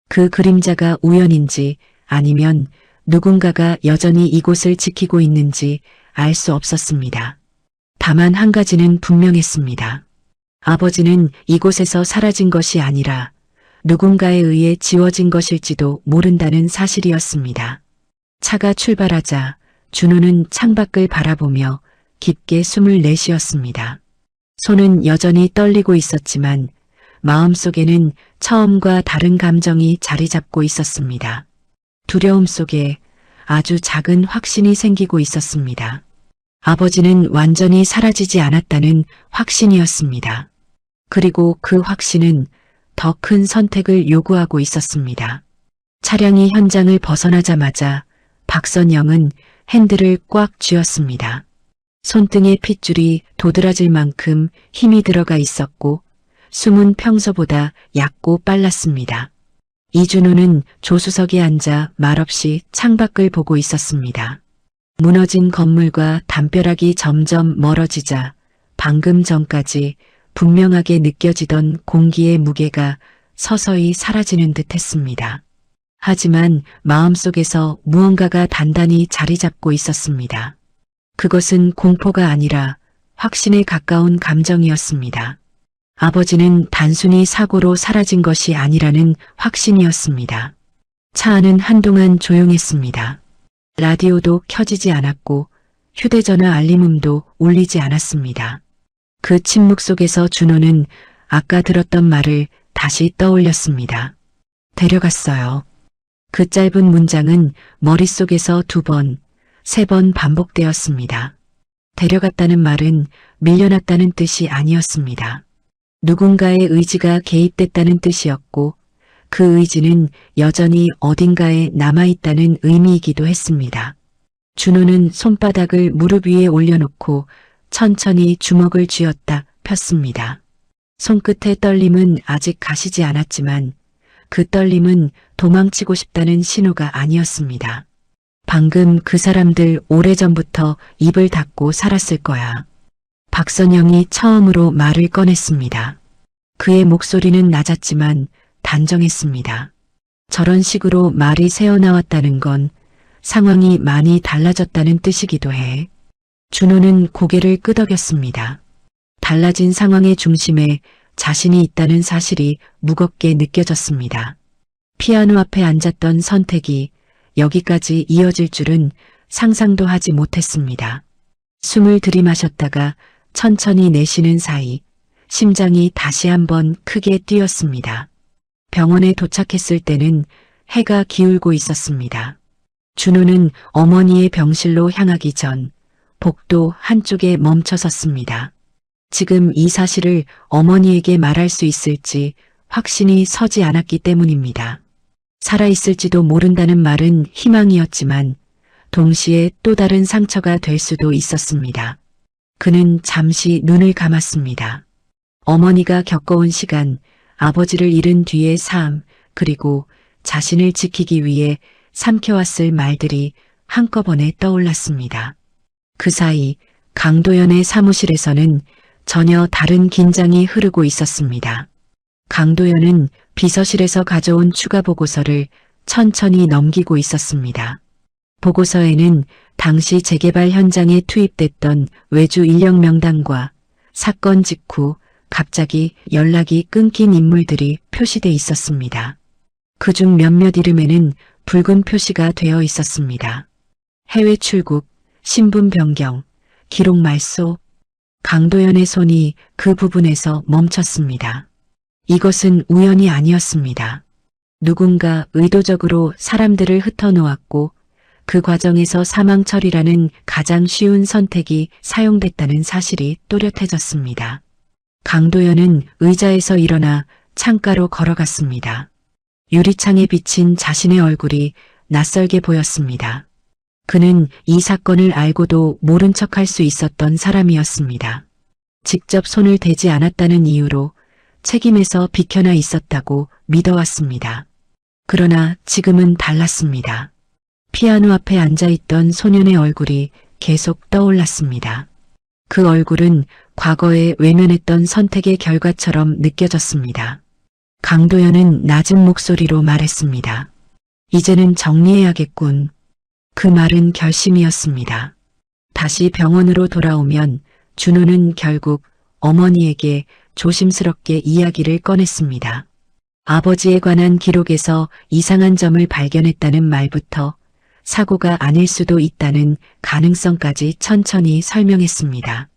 그 그림자가 우연인지 아니면 누군가가 여전히 이곳을 지키고 있는지 알 수 없었습니다. 다만 한 가지는 분명했습니다. 아버지는 이곳에서 사라진 것이 아니라 누군가에 의해 지워진 것일지도 모른다는 사실이었습니다. 차가 출발하자 준호는 창밖을 바라보며 깊게 숨을 내쉬었습니다. 손은 여전히 떨리고 있었지만 마음속에는 처음과 다른 감정이 자리 잡고 있었습니다. 두려움 속에 아주 작은 확신이 생기고 있었습니다. 아버지는 완전히 사라지지 않았다는 확신이었습니다. 그리고 그 확신은 더 큰 선택을 요구하고 있었습니다. 차량이 현장을 벗어나자마자 박선영은 핸들을 꽉 쥐었습니다. 손등에 핏줄이 도드라질 만큼 힘이 들어가 있었고 숨은 평소보다 얕고 빨랐습니다. 이준호는 조수석에 앉아 말없이 창밖을 보고 있었습니다. 무너진 건물과 담벼락이 점점 멀어지자 방금 전까지 분명하게 느껴지던 공기의 무게가 서서히 사라지는 듯 했습니다. 하지만 마음속에서 무언가가 단단히 자리 잡고 있었습니다. 그것은 공포가 아니라 확신에 가까운 감정이었습니다. 아버지는 단순히 사고로 사라진 것이 아니라는 확신이었습니다. 차 안은 한동안 조용했습니다. 라디오도 켜지지 않았고 휴대전화 알림음도 울리지 않았습니다. 그 침묵 속에서 준호는 아까 들었던 말을 다시 떠올렸습니다. 데려갔어요. 그 짧은 문장은 머릿속에서 2번, 3번 반복되었습니다. 데려갔다는 말은 밀려났다는 뜻이 아니었습니다. 누군가의 의지가 개입됐다는 뜻이었고 그 의지는 여전히 어딘가에 남아있다는 의미이기도 했습니다. 준호는 손바닥을 무릎 위에 올려놓고 천천히 주먹을 쥐었다 폈습니다. 손끝의 떨림은 아직 가시지 않았지만 그 떨림은 도망치고 싶다는 신호가 아니었습니다. 방금 그 사람들 오래전부터 입을 닫고 살았을 거야. 박선영이 처음으로 말을 꺼냈습니다. 그의 목소리는 낮았지만 단정했습니다. 저런 식으로 말이 새어나왔다는 건 상황이 많이 달라졌다는 뜻이기도 해. 준호는 고개를 끄덕였습니다. 달라진 상황의 중심에 자신이 있다는 사실이 무겁게 느껴졌습니다. 피아노 앞에 앉았던 선택이 여기까지 이어질 줄은 상상도 하지 못했습니다. 숨을 들이마셨다가 천천히 내쉬는 사이 심장이 다시 한번 크게 뛰었습니다. 병원에 도착했을 때는 해가 기울고 있었습니다. 준호는 어머니의 병실로 향하기 전 복도 한쪽에 멈춰 섰습니다. 지금 이 사실을 어머니에게 말할 수 있을지 확신이 서지 않았기 때문입니다. 살아있을지도 모른다는 말은 희망이었지만 동시에 또 다른 상처가 될 수도 있었습니다. 그는 잠시 눈을 감았습니다. 어머니가 겪어온 시간, 아버지를 잃은 뒤의 삶, 그리고 자신을 지키기 위해 삼켜왔을 말들이 한꺼번에 떠올랐습니다. 그 사이 강도연의 사무실에서는 전혀 다른 긴장이 흐르고 있었습니다. 강도연은 비서실에서 가져온 추가 보고서를 천천히 넘기고 있었습니다. 보고서에는 당시 재개발 현장에 투입됐던 외주 인력 명단과 사건 직후 갑자기 연락이 끊긴 인물들이 표시돼 있었습니다. 그중 몇몇 이름에는 붉은 표시가 되어 있었습니다. 해외 출국, 신분 변경, 기록 말소. 강도연의 손이 그 부분에서 멈췄습니다. 이것은 우연이 아니었습니다. 누군가 의도적으로 사람들을 흩어놓았고 그 과정에서 사망 처리라는 가장 쉬운 선택이 사용됐다는 사실이 또렷해졌습니다. 강도연은 의자에서 일어나 창가로 걸어갔습니다. 유리창에 비친 자신의 얼굴이 낯설게 보였습니다. 그는 이 사건을 알고도 모른 척할 수 있었던 사람이었습니다. 직접 손을 대지 않았다는 이유로 책임에서 비켜나 있었다고 믿어왔습니다. 그러나 지금은 달랐습니다. 피아노 앞에 앉아있던 소년의 얼굴이 계속 떠올랐습니다. 그 얼굴은 과거에 외면했던 선택의 결과처럼 느껴졌습니다. 강도연은 낮은 목소리로 말했습니다. 이제는 정리해야겠군. 그 말은 결심이었습니다. 다시 병원으로 돌아오면 준호는 결국 어머니에게 조심스럽게 이야기를 꺼냈습니다. 아버지에 관한 기록에서 이상한 점을 발견했다는 말부터 사고가 아닐 수도 있다는 가능성까지 천천히 설명했습니다.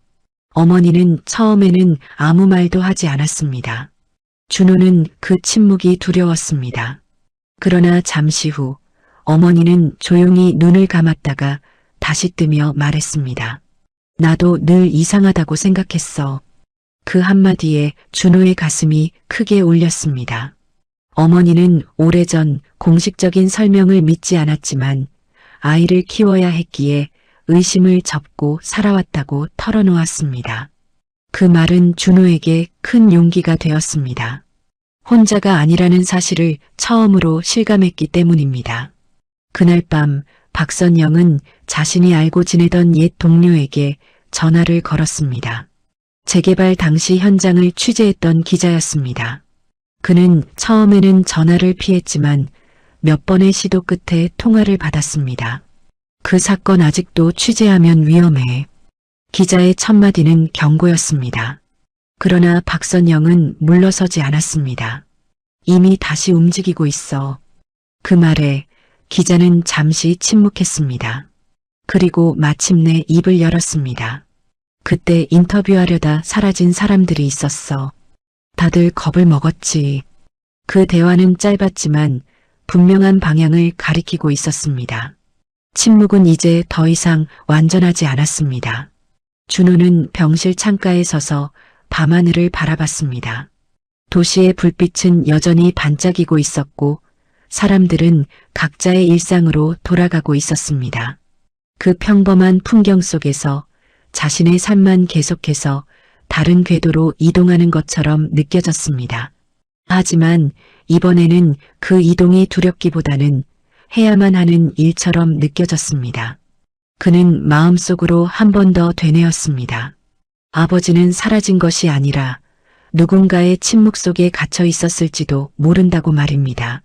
어머니는 처음에는 아무 말도 하지 않았습니다. 준호는 그 침묵이 두려웠습니다. 그러나 잠시 후 어머니는 조용히 눈을 감았다가 다시 뜨며 말했습니다. 나도 늘 이상하다고 생각했어. 그 한마디에 준호의 가슴이 크게 울렸습니다. 어머니는 오래전 공식적인 설명을 믿지 않았지만 아이를 키워야 했기에 의심을 접고 살아왔다고 털어놓았습니다. 그 말은 준호에게 큰 용기가 되었습니다. 혼자가 아니라는 사실을 처음으로 실감했기 때문입니다. 그날 밤 박선영은 자신이 알고 지내던 옛 동료에게 전화를 걸었습니다. 재개발 당시 현장을 취재했던 기자였습니다. 그는 처음에는 전화를 피했지만 몇 번의 시도 끝에 통화를 받았습니다. 그 사건 아직도 취재하면 위험해. 기자의 첫마디는 경고였습니다. 그러나 박선영은 물러서지 않았습니다. 이미 다시 움직이고 있어. 그 말에 기자는 잠시 침묵했습니다. 그리고 마침내 입을 열었습니다. 그때 인터뷰하려다 사라진 사람들이 있었어. 다들 겁을 먹었지. 그 대화는 짧았지만 분명한 방향을 가리키고 있었습니다. 침묵은 이제 더 이상 완전하지 않았습니다. 준호는 병실 창가에 서서 밤하늘을 바라봤습니다. 도시의 불빛은 여전히 반짝이고 있었고 사람들은 각자의 일상으로 돌아가고 있었습니다. 그 평범한 풍경 속에서 자신의 삶만 계속해서 다른 궤도로 이동하는 것처럼 느껴졌습니다. 하지만 이번에는 그 이동이 두렵기보다는 해야만 하는 일처럼 느껴졌습니다. 그는 마음속으로 한 번 더 되뇌었습니다. 아버지는 사라진 것이 아니라 누군가의 침묵 속에 갇혀 있었을지도 모른다고 말입니다.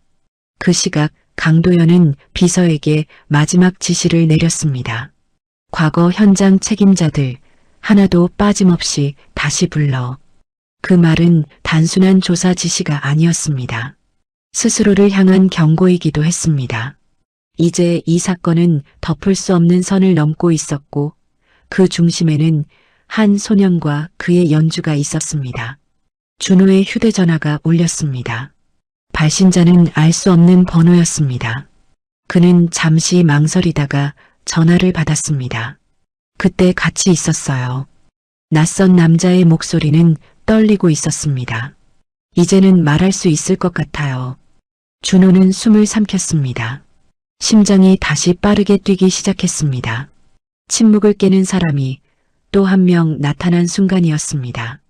그 시각 강도연은 비서에게 마지막 지시를 내렸습니다. 과거 현장 책임자들 하나도 빠짐없이 다시 불러. 그 말은 단순한 조사 지시가 아니었습니다. 스스로를 향한 경고이기도 했습니다. 이제 이 사건은 덮을 수 없는 선을 넘고 있었고 그 중심에는 한 소년과 그의 연주가 있었습니다. 준호의 휴대전화가 울렸습니다. 발신자는 알 수 없는 번호였습니다. 그는 잠시 망설이다가 전화를 받았습니다. 그때 같이 있었어요. 낯선 남자의 목소리는 떨리고 있었습니다. 이제는 말할 수 있을 것 같아요. 준호는 숨을 삼켰습니다. 심장이 다시 빠르게 뛰기 시작했습니다. 침묵을 깨는 사람이 또 한 명 나타난 순간이었습니다.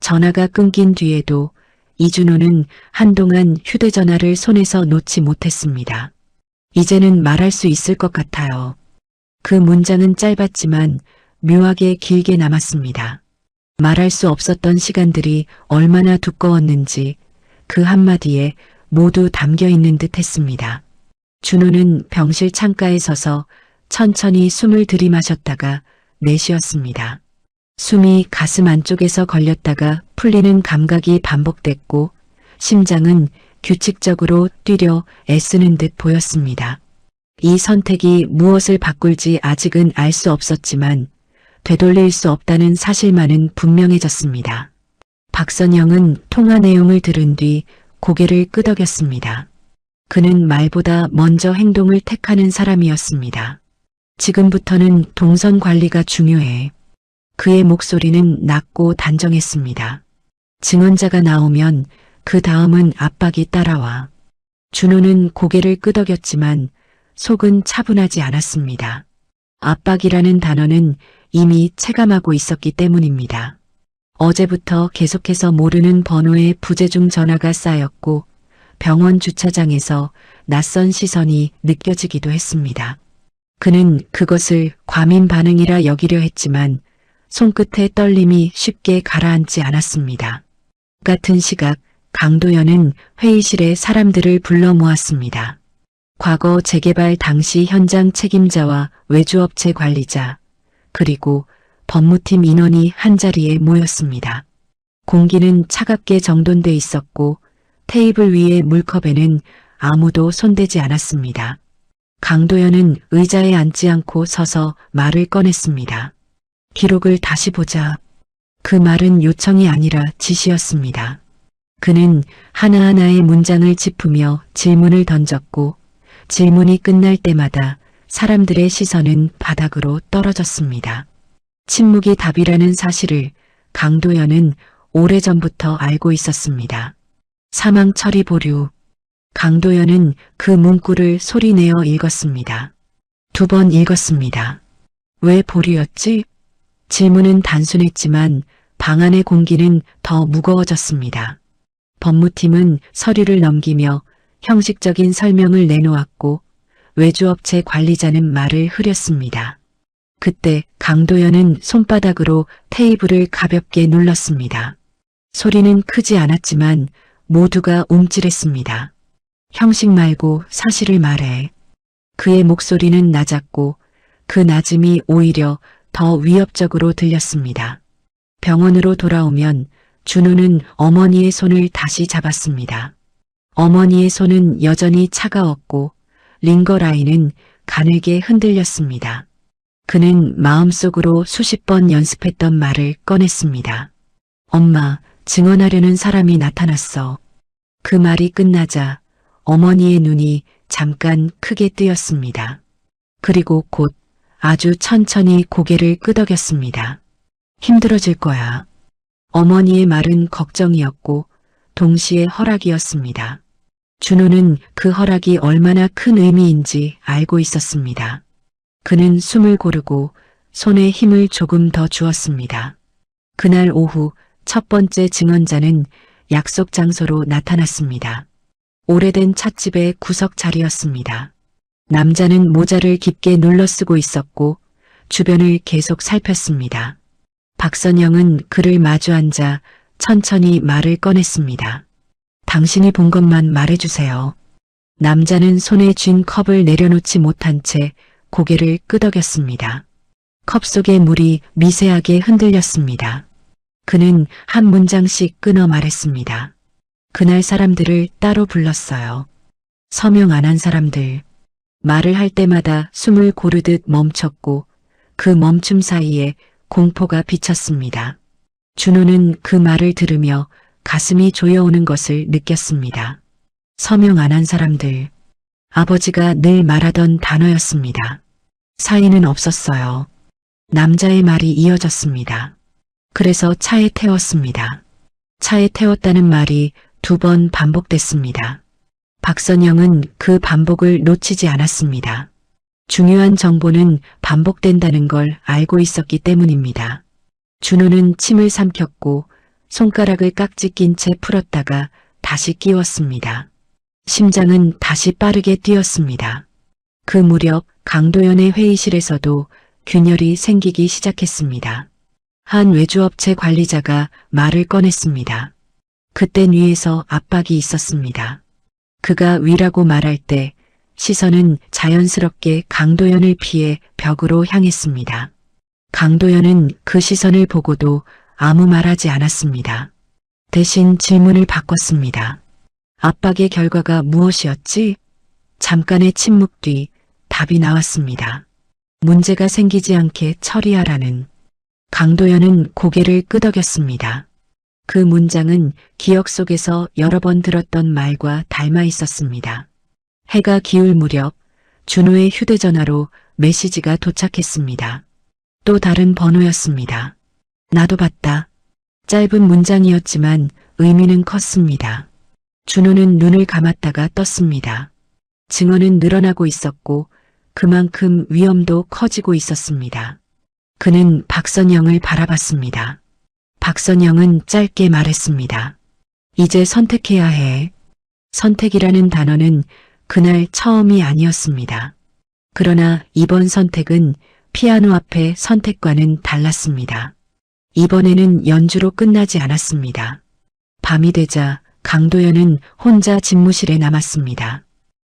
전화가 끊긴 뒤에도 이준호는 한동안 휴대전화를 손에서 놓지 못했습니다. 이제는 말할 수 있을 것 같아요. 그 문장은 짧았지만 묘하게 길게 남았습니다. 말할 수 없었던 시간들이 얼마나 두꺼웠는지 그 한마디에 모두 담겨 있는 듯 했습니다. 준호는 병실 창가에 서서 천천히 숨을 들이마셨다가 내쉬었습니다. 숨이 가슴 안쪽에서 걸렸다가 풀리는 감각이 반복됐고 심장은 규칙적으로 뛰려 애쓰는 듯 보였습니다. 이 선택이 무엇을 바꿀지 아직은 알 수 없었지만 되돌릴 수 없다는 사실만은 분명해졌습니다. 박선영은 통화 내용을 들은 뒤 고개를 끄덕였습니다. 그는 말보다 먼저 행동을 택하는 사람이었습니다. 지금부터는 동선 관리가 중요해. 그의 목소리는 낮고 단정했습니다. 증언자가 나오면 그 다음은 압박이 따라와. 준호는 고개를 끄덕였지만 속은 차분하지 않았습니다. 압박이라는 단어는 이미 체감하고 있었기 때문입니다. 어제부터 계속해서 모르는 번호의 부재중 전화가 쌓였고 병원 주차장에서 낯선 시선이 느껴지기도 했습니다. 그는 그것을 과민 반응이라 여기려 했지만 손끝의 떨림이 쉽게 가라앉지 않았습니다. 같은 시각 강도연은 회의실에 사람들을 불러 모았습니다. 과거 재개발 당시 현장 책임자와 외주업체 관리자, 그리고 법무팀 인원이 한자리에 모였습니다. 공기는 차갑게 정돈돼 있었고 테이블 위의 물컵에는 아무도 손대지 않았습니다. 강도연은 의자에 앉지 않고 서서 말을 꺼냈습니다. 기록을 다시 보자. 그 말은 요청이 아니라 지시였습니다. 그는 하나하나의 문장을 짚으며 질문을 던졌고 질문이 끝날 때마다 사람들의 시선은 바닥으로 떨어졌습니다. 침묵이 답이라는 사실을 강도연은 오래전부터 알고 있었습니다. 사망 처리 보류. 강도연은 그 문구를 소리내어 읽었습니다. 2번 읽었습니다. 왜 보류였지? 질문은 단순했지만 방 안의 공기는 더 무거워졌습니다. 법무팀은 서류를 넘기며 형식적인 설명을 내놓았고 외주업체 관리자는 말을 흐렸습니다. 그때 강도연은 손바닥으로 테이블을 가볍게 눌렀습니다. 소리는 크지 않았지만 모두가 움찔했습니다. 형식 말고 사실을 말해. 그의 목소리는 낮았고 그 낮음이 오히려 더 위협적으로 들렸습니다. 병원으로 돌아오면 준호는 어머니의 손을 다시 잡았습니다. 어머니의 손은 여전히 차가웠고 링거라인은 가늘게 흔들렸습니다. 그는 마음속으로 수십 번 연습했던 말을 꺼냈습니다. 엄마, 증언하려는 사람이 나타났어. 그 말이 끝나자 어머니의 눈이 잠깐 크게 뜨였습니다. 그리고 곧 아주 천천히 고개를 끄덕였습니다. 힘들어질 거야. 어머니의 말은 걱정이었고 동시에 허락이었습니다. 준호는 그 허락이 얼마나 큰 의미인지 알고 있었습니다. 그는 숨을 고르고 손에 힘을 조금 더 주었습니다. 그날 오후 첫 번째 증언자는 약속 장소로 나타났습니다. 오래된 찻집의 구석 자리였습니다. 남자는 모자를 깊게 눌러쓰고 있었고 주변을 계속 살폈습니다. 박선영은 그를 마주 앉아 천천히 말을 꺼냈습니다. 당신이 본 것만 말해주세요. 남자는 손에 쥔 컵을 내려놓지 못한 채 고개를 끄덕였습니다. 컵 속의 물이 미세하게 흔들렸습니다. 그는 한 문장씩 끊어 말했습니다. 그날 사람들을 따로 불렀어요. 서명 안 한 사람들. 말을 할 때마다 숨을 고르듯 멈췄고 그 멈춤 사이에 공포가 비쳤습니다. 준호는 그 말을 들으며 가슴이 조여오는 것을 느꼈습니다. 서명 안 한 사람들. 아버지가 늘 말하던 단어였습니다. 사인은 없었어요. 남자의 말이 이어졌습니다. 그래서 차에 태웠습니다. 차에 태웠다는 말이 2번 반복됐습니다. 박선영은 그 반복을 놓치지 않았습니다. 중요한 정보는 반복된다는 걸 알고 있었기 때문입니다. 준호는 침을 삼켰고 손가락을 깍지 낀 채 풀었다가 다시 끼웠습니다. 심장은 다시 빠르게 뛰었습니다. 그 무렵 강도연의 회의실에서도 균열이 생기기 시작했습니다. 한 외주업체 관리자가 말을 꺼냈습니다. 그땐 위에서 압박이 있었습니다. 그가 위라고 말할 때 시선은 자연스럽게 강도연을 피해 벽으로 향했습니다. 강도연은 그 시선을 보고도 아무 말하지 않았습니다. 대신 질문을 바꿨습니다. 압박의 결과가 무엇이었지? 잠깐의 침묵 뒤 답이 나왔습니다. 문제가 생기지 않게 처리하라는. 강도연은 고개를 끄덕였습니다. 그 문장은 기억 속에서 여러 번 들었던 말과 닮아 있었습니다. 해가 기울 무렵 준호의 휴대전화로 메시지가 도착했습니다. 또 다른 번호였습니다. 나도 봤다. 짧은 문장이었지만 의미는 컸습니다. 준호는 눈을 감았다가 떴습니다. 증언은 늘어나고 있었고 그만큼 위험도 커지고 있었습니다. 그는 박선영을 바라봤습니다. 박선영은 짧게 말했습니다. 이제 선택해야 해. 선택이라는 단어는 그날 처음이 아니었습니다. 그러나 이번 선택은 피아노 앞의 선택과는 달랐습니다. 이번에는 연주로 끝나지 않았습니다. 밤이 되자 강도연은 혼자 집무실에 남았습니다.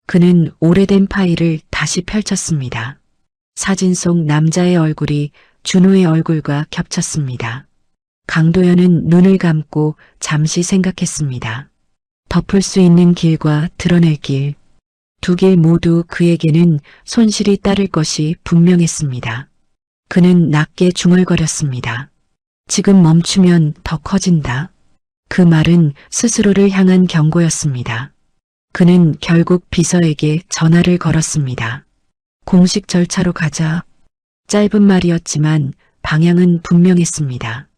그는 오래된 파일을 다시 펼쳤습니다. 사진 속 남자의 얼굴이 준호의 얼굴과 겹쳤습니다. 강도연은 눈을 감고 잠시 생각했습니다. 덮을 수 있는 길과 드러낼 길, 두 길 모두 그에게는 손실이 따를 것이 분명했습니다. 그는 낮게 중얼거렸습니다. 지금 멈추면 더 커진다. 그 말은 스스로를 향한 경고였습니다. 그는 결국 비서에게 전화를 걸었습니다. 공식 절차로 가자. 짧은 말이었지만 방향은 분명했습니다.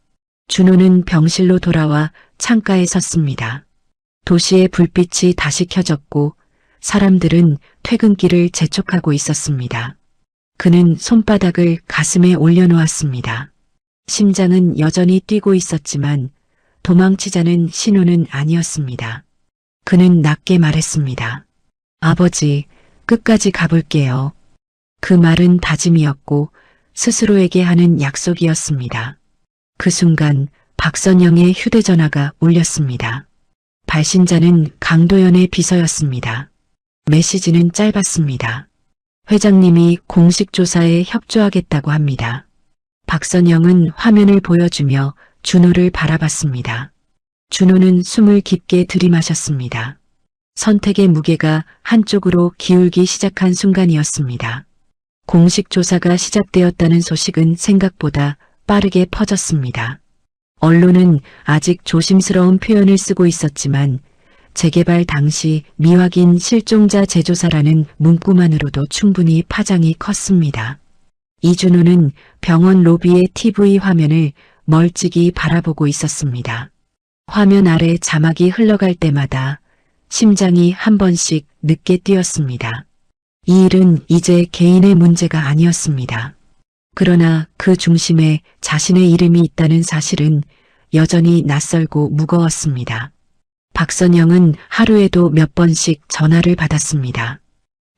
준호는 병실로 돌아와 창가에 섰습니다. 도시의 불빛이 다시 켜졌고 사람들은 퇴근길을 재촉하고 있었습니다. 그는 손바닥을 가슴에 올려놓았습니다. 심장은 여전히 뛰고 있었지만 도망치자는 신호는 아니었습니다. 그는 낮게 말했습니다. 아버지, 끝까지 가볼게요. 그 말은 다짐이었고 스스로에게 하는 약속이었습니다. 그 순간 박선영의 휴대전화가 울렸습니다. 발신자는 강도연의 비서였습니다. 메시지는 짧았습니다. 회장님이 공식 조사에 협조하겠다고 합니다. 박선영은 화면을 보여주며 준호를 바라봤습니다. 준호는 숨을 깊게 들이마셨습니다. 선택의 무게가 한쪽으로 기울기 시작한 순간이었습니다. 공식 조사가 시작되었다는 소식은 생각보다 빠르게 퍼졌습니다. 언론은 아직 조심스러운 표현을 쓰고 있었지만 재개발 당시 미확인 실종자 재조사라는 문구만으로도 충분히 파장이 컸습니다. 이준호는 병원 로비의 TV 화면을 멀찍이 바라보고 있었습니다. 화면 아래 자막이 흘러갈 때마다 심장이 한 번씩 늦게 뛰었습니다. 이 일은 이제 개인의 문제가 아니었습니다. 그러나 그 중심에 자신의 이름이 있다는 사실은 여전히 낯설고 무거웠습니다. 박선영은 하루에도 몇 번씩 전화를 받았습니다.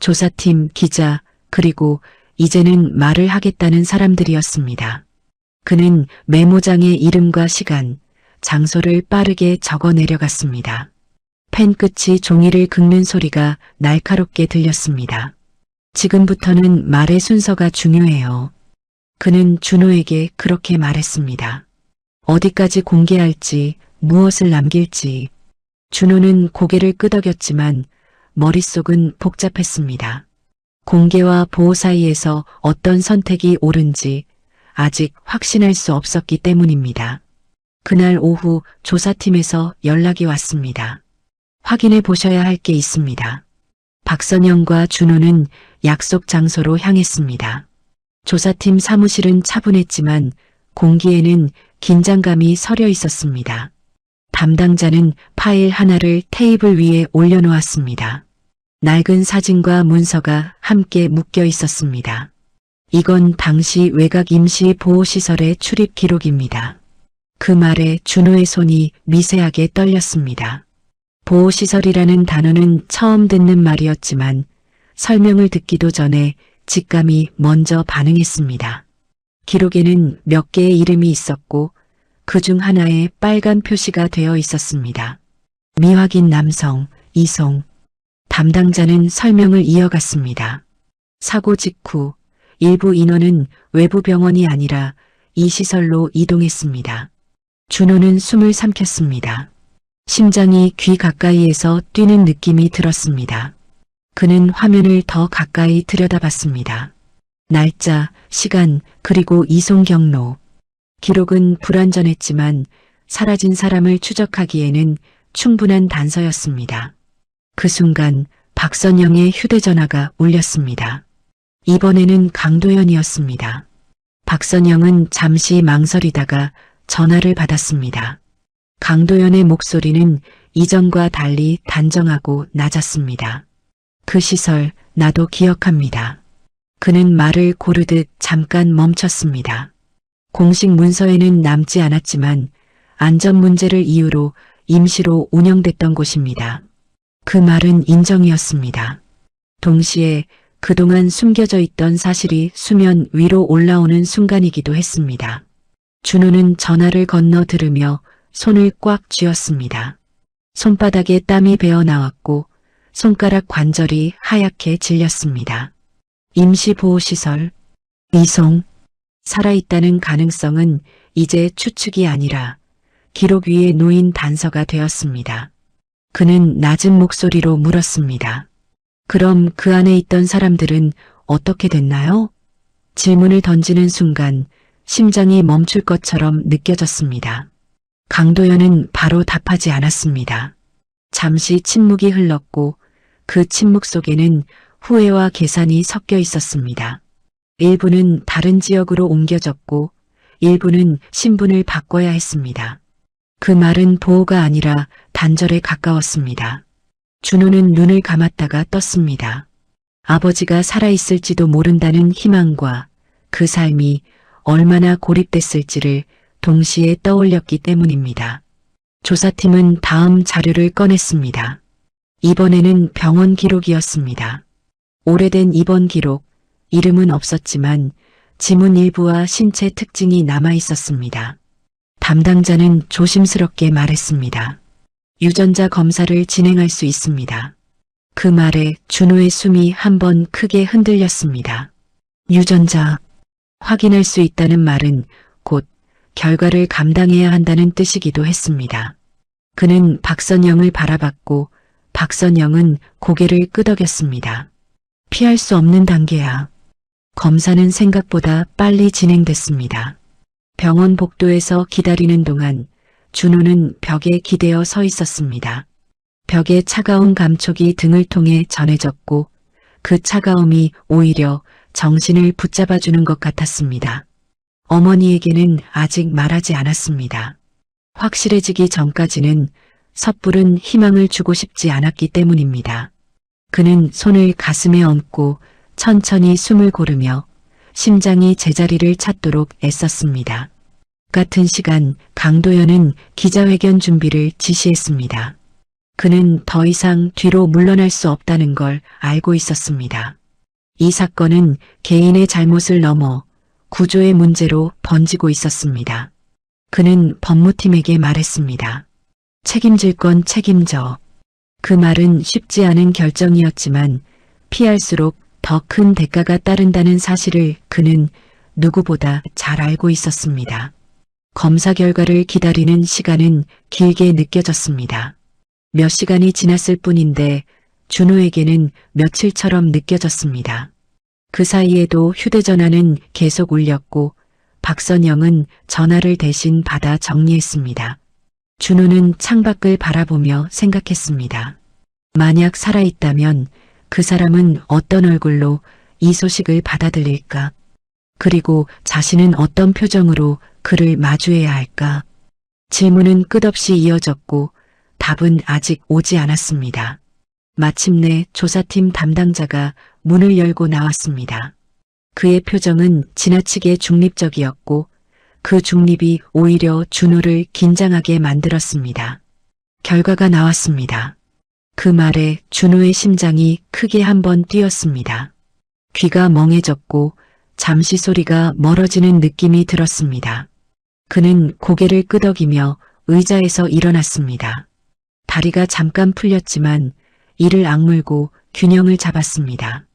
조사팀, 기자, 그리고 이제는 말을 하겠다는 사람들이었습니다. 그는 메모장에 이름과 시간, 장소를 빠르게 적어 내려갔습니다. 펜 끝이 종이를 긁는 소리가 날카롭게 들렸습니다. 지금부터는 말의 순서가 중요해요. 그는 준호에게 그렇게 말했습니다. 어디까지 공개할지, 무엇을 남길지. 준호는 고개를 끄덕였지만 머릿속은 복잡했습니다. 공개와 보호 사이에서 어떤 선택이 옳은지 아직 확신할 수 없었기 때문입니다. 그날 오후 조사팀에서 연락이 왔습니다. 확인해 보셔야 할 게 있습니다. 박선영과 준호는 약속 장소로 향했습니다. 조사팀 사무실은 차분했지만 공기에는 긴장감이 서려 있었습니다. 담당자는 파일 하나를 테이블 위에 올려놓았습니다. 낡은 사진과 문서가 함께 묶여 있었습니다. 이건 당시 외곽 임시 보호시설의 출입 기록입니다. 그 말에 준호의 손이 미세하게 떨렸습니다. 보호시설이라는 단어는 처음 듣는 말이었지만 설명을 듣기도 전에 직감이 먼저 반응했습니다. 기록에는 몇 개의 이름이 있었고 그중 하나에 빨간 표시가 되어 있었습니다. 미확인 남성, 이송. 담당자는 설명을 이어갔습니다. 사고 직후 일부 인원은 외부 병원이 아니라 이 시설로 이동했습니다. 준호는 숨을 삼켰습니다. 심장이 귀 가까이에서 뛰는 느낌이 들었습니다. 그는 화면을 더 가까이 들여다봤습니다. 날짜, 시간, 그리고 이송 경로. 기록은 불완전했지만 사라진 사람을 추적하기에는 충분한 단서였습니다. 그 순간 박선영의 휴대전화가 울렸습니다. 이번에는 강도연이었습니다. 박선영은 잠시 망설이다가 전화를 받았습니다. 강도연의 목소리는 이전과 달리 단정하고 낮았습니다. 그 시설 나도 기억합니다. 그는 말을 고르듯 잠깐 멈췄습니다. 공식 문서에는 남지 않았지만 안전 문제를 이유로 임시로 운영됐던 곳입니다. 그 말은 인정이었습니다. 동시에 그동안 숨겨져 있던 사실이 수면 위로 올라오는 순간이기도 했습니다. 준호는 전화를 건너 들으며 손을 꽉 쥐었습니다. 손바닥에 땀이 배어 나왔고 손가락 관절이 하얗게 질렸습니다. 임시보호시설, 이송, 살아있다는 가능성은 이제 추측이 아니라 기록 위에 놓인 단서가 되었습니다. 그는 낮은 목소리로 물었습니다. 그럼 그 안에 있던 사람들은 어떻게 됐나요? 질문을 던지는 순간 심장이 멈출 것처럼 느껴졌습니다. 강도연은 바로 답하지 않았습니다. 잠시 침묵이 흘렀고 그 침묵 속에는 후회와 계산이 섞여 있었습니다. 일부는 다른 지역으로 옮겨졌고 일부는 신분을 바꿔야 했습니다. 그 말은 보호가 아니라 단절에 가까웠습니다. 준호는 눈을 감았다가 떴습니다. 아버지가 살아있을지도 모른다는 희망과 그 삶이 얼마나 고립됐을지를 동시에 떠올렸기 때문입니다. 조사팀은 다음 자료를 꺼냈습니다. 이번에는 병원 기록이었습니다. 오래된 입원 기록, 이름은 없었지만 지문 일부와 신체 특징이 남아 있었습니다. 담당자는 조심스럽게 말했습니다. 유전자 검사를 진행할 수 있습니다. 그 말에 준호의 숨이 한번 크게 흔들렸습니다. 유전자, 확인할 수 있다는 말은 곧 결과를 감당해야 한다는 뜻이기도 했습니다. 그는 박선영을 바라봤고 박선영은 고개를 끄덕였습니다. 피할 수 없는 단계야. 검사는 생각보다 빨리 진행됐습니다. 병원 복도에서 기다리는 동안 준호는 벽에 기대어 서 있었습니다. 벽에 차가운 감촉이 등을 통해 전해졌고 그 차가움이 오히려 정신을 붙잡아주는 것 같았습니다. 어머니에게는 아직 말하지 않았습니다. 확실해지기 전까지는 섣부른 희망을 주고 싶지 않았기 때문입니다. 그는 손을 가슴에 얹고 천천히 숨을 고르며 심장이 제자리를 찾도록 애썼습니다. 같은 시간 강도연은 기자회견 준비를 지시했습니다. 그는 더 이상 뒤로 물러날 수 없다는 걸 알고 있었습니다. 이 사건은 개인의 잘못을 넘어 구조의 문제로 번지고 있었습니다. 그는 법무팀에게 말했습니다. 책임질 건 책임져. 그 말은 쉽지 않은 결정이었지만 피할수록 더 큰 대가가 따른다는 사실을 그는 누구보다 잘 알고 있었습니다. 검사 결과를 기다리는 시간은 길게 느껴졌습니다. 몇 시간이 지났을 뿐인데 준호에게는 며칠처럼 느껴졌습니다. 그 사이에도 휴대전화는 계속 울렸고 박선영은 전화를 대신 받아 정리했습니다. 준호는 창밖을 바라보며 생각했습니다. 만약 살아있다면 그 사람은 어떤 얼굴로 이 소식을 받아들일까? 그리고 자신은 어떤 표정으로 그를 마주해야 할까? 질문은 끝없이 이어졌고 답은 아직 오지 않았습니다. 마침내 조사팀 담당자가 문을 열고 나왔습니다. 그의 표정은 지나치게 중립적이었고 그 중립이 오히려 준호를 긴장하게 만들었습니다. 결과가 나왔습니다. 그 말에 준호의 심장이 크게 한번 뛰었습니다. 귀가 멍해졌고 잠시 소리가 멀어지는 느낌이 들었습니다. 그는 고개를 끄덕이며 의자에서 일어났습니다. 다리가 잠깐 풀렸지만 이를 악물고 균형을 잡았습니다.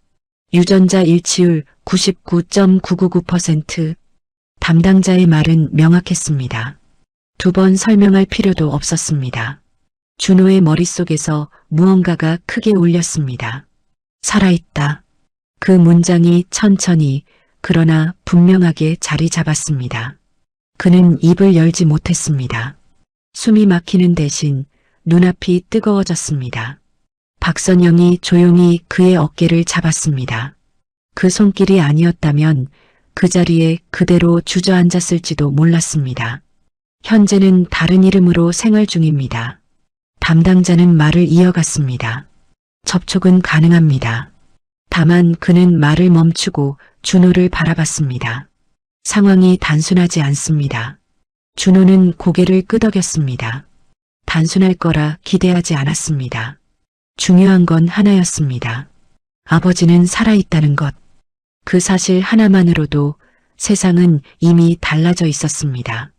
유전자 일치율 99.999%. 담당자의 말은 명확했습니다. 두 번 설명할 필요도 없었습니다. 준호의 머릿속에서 무언가가 크게 울렸습니다. 살아있다. 그 문장이 천천히 그러나 분명하게 자리 잡았습니다. 그는 입을 열지 못했습니다. 숨이 막히는 대신 눈앞이 뜨거워졌습니다. 박선영이 조용히 그의 어깨를 잡았습니다. 그 손길이 아니었다면 그 자리에 그대로 주저앉았을지도 몰랐습니다. 현재는 다른 이름으로 생활 중입니다. 담당자는 말을 이어갔습니다. 접촉은 가능합니다. 다만 그는 말을 멈추고 준호를 바라봤습니다. 상황이 단순하지 않습니다. 준호는 고개를 끄덕였습니다. 단순할 거라 기대하지 않았습니다. 중요한 건 하나였습니다. 아버지는 살아있다는 것. 그 사실 하나만으로도 세상은 이미 달라져 있었습니다.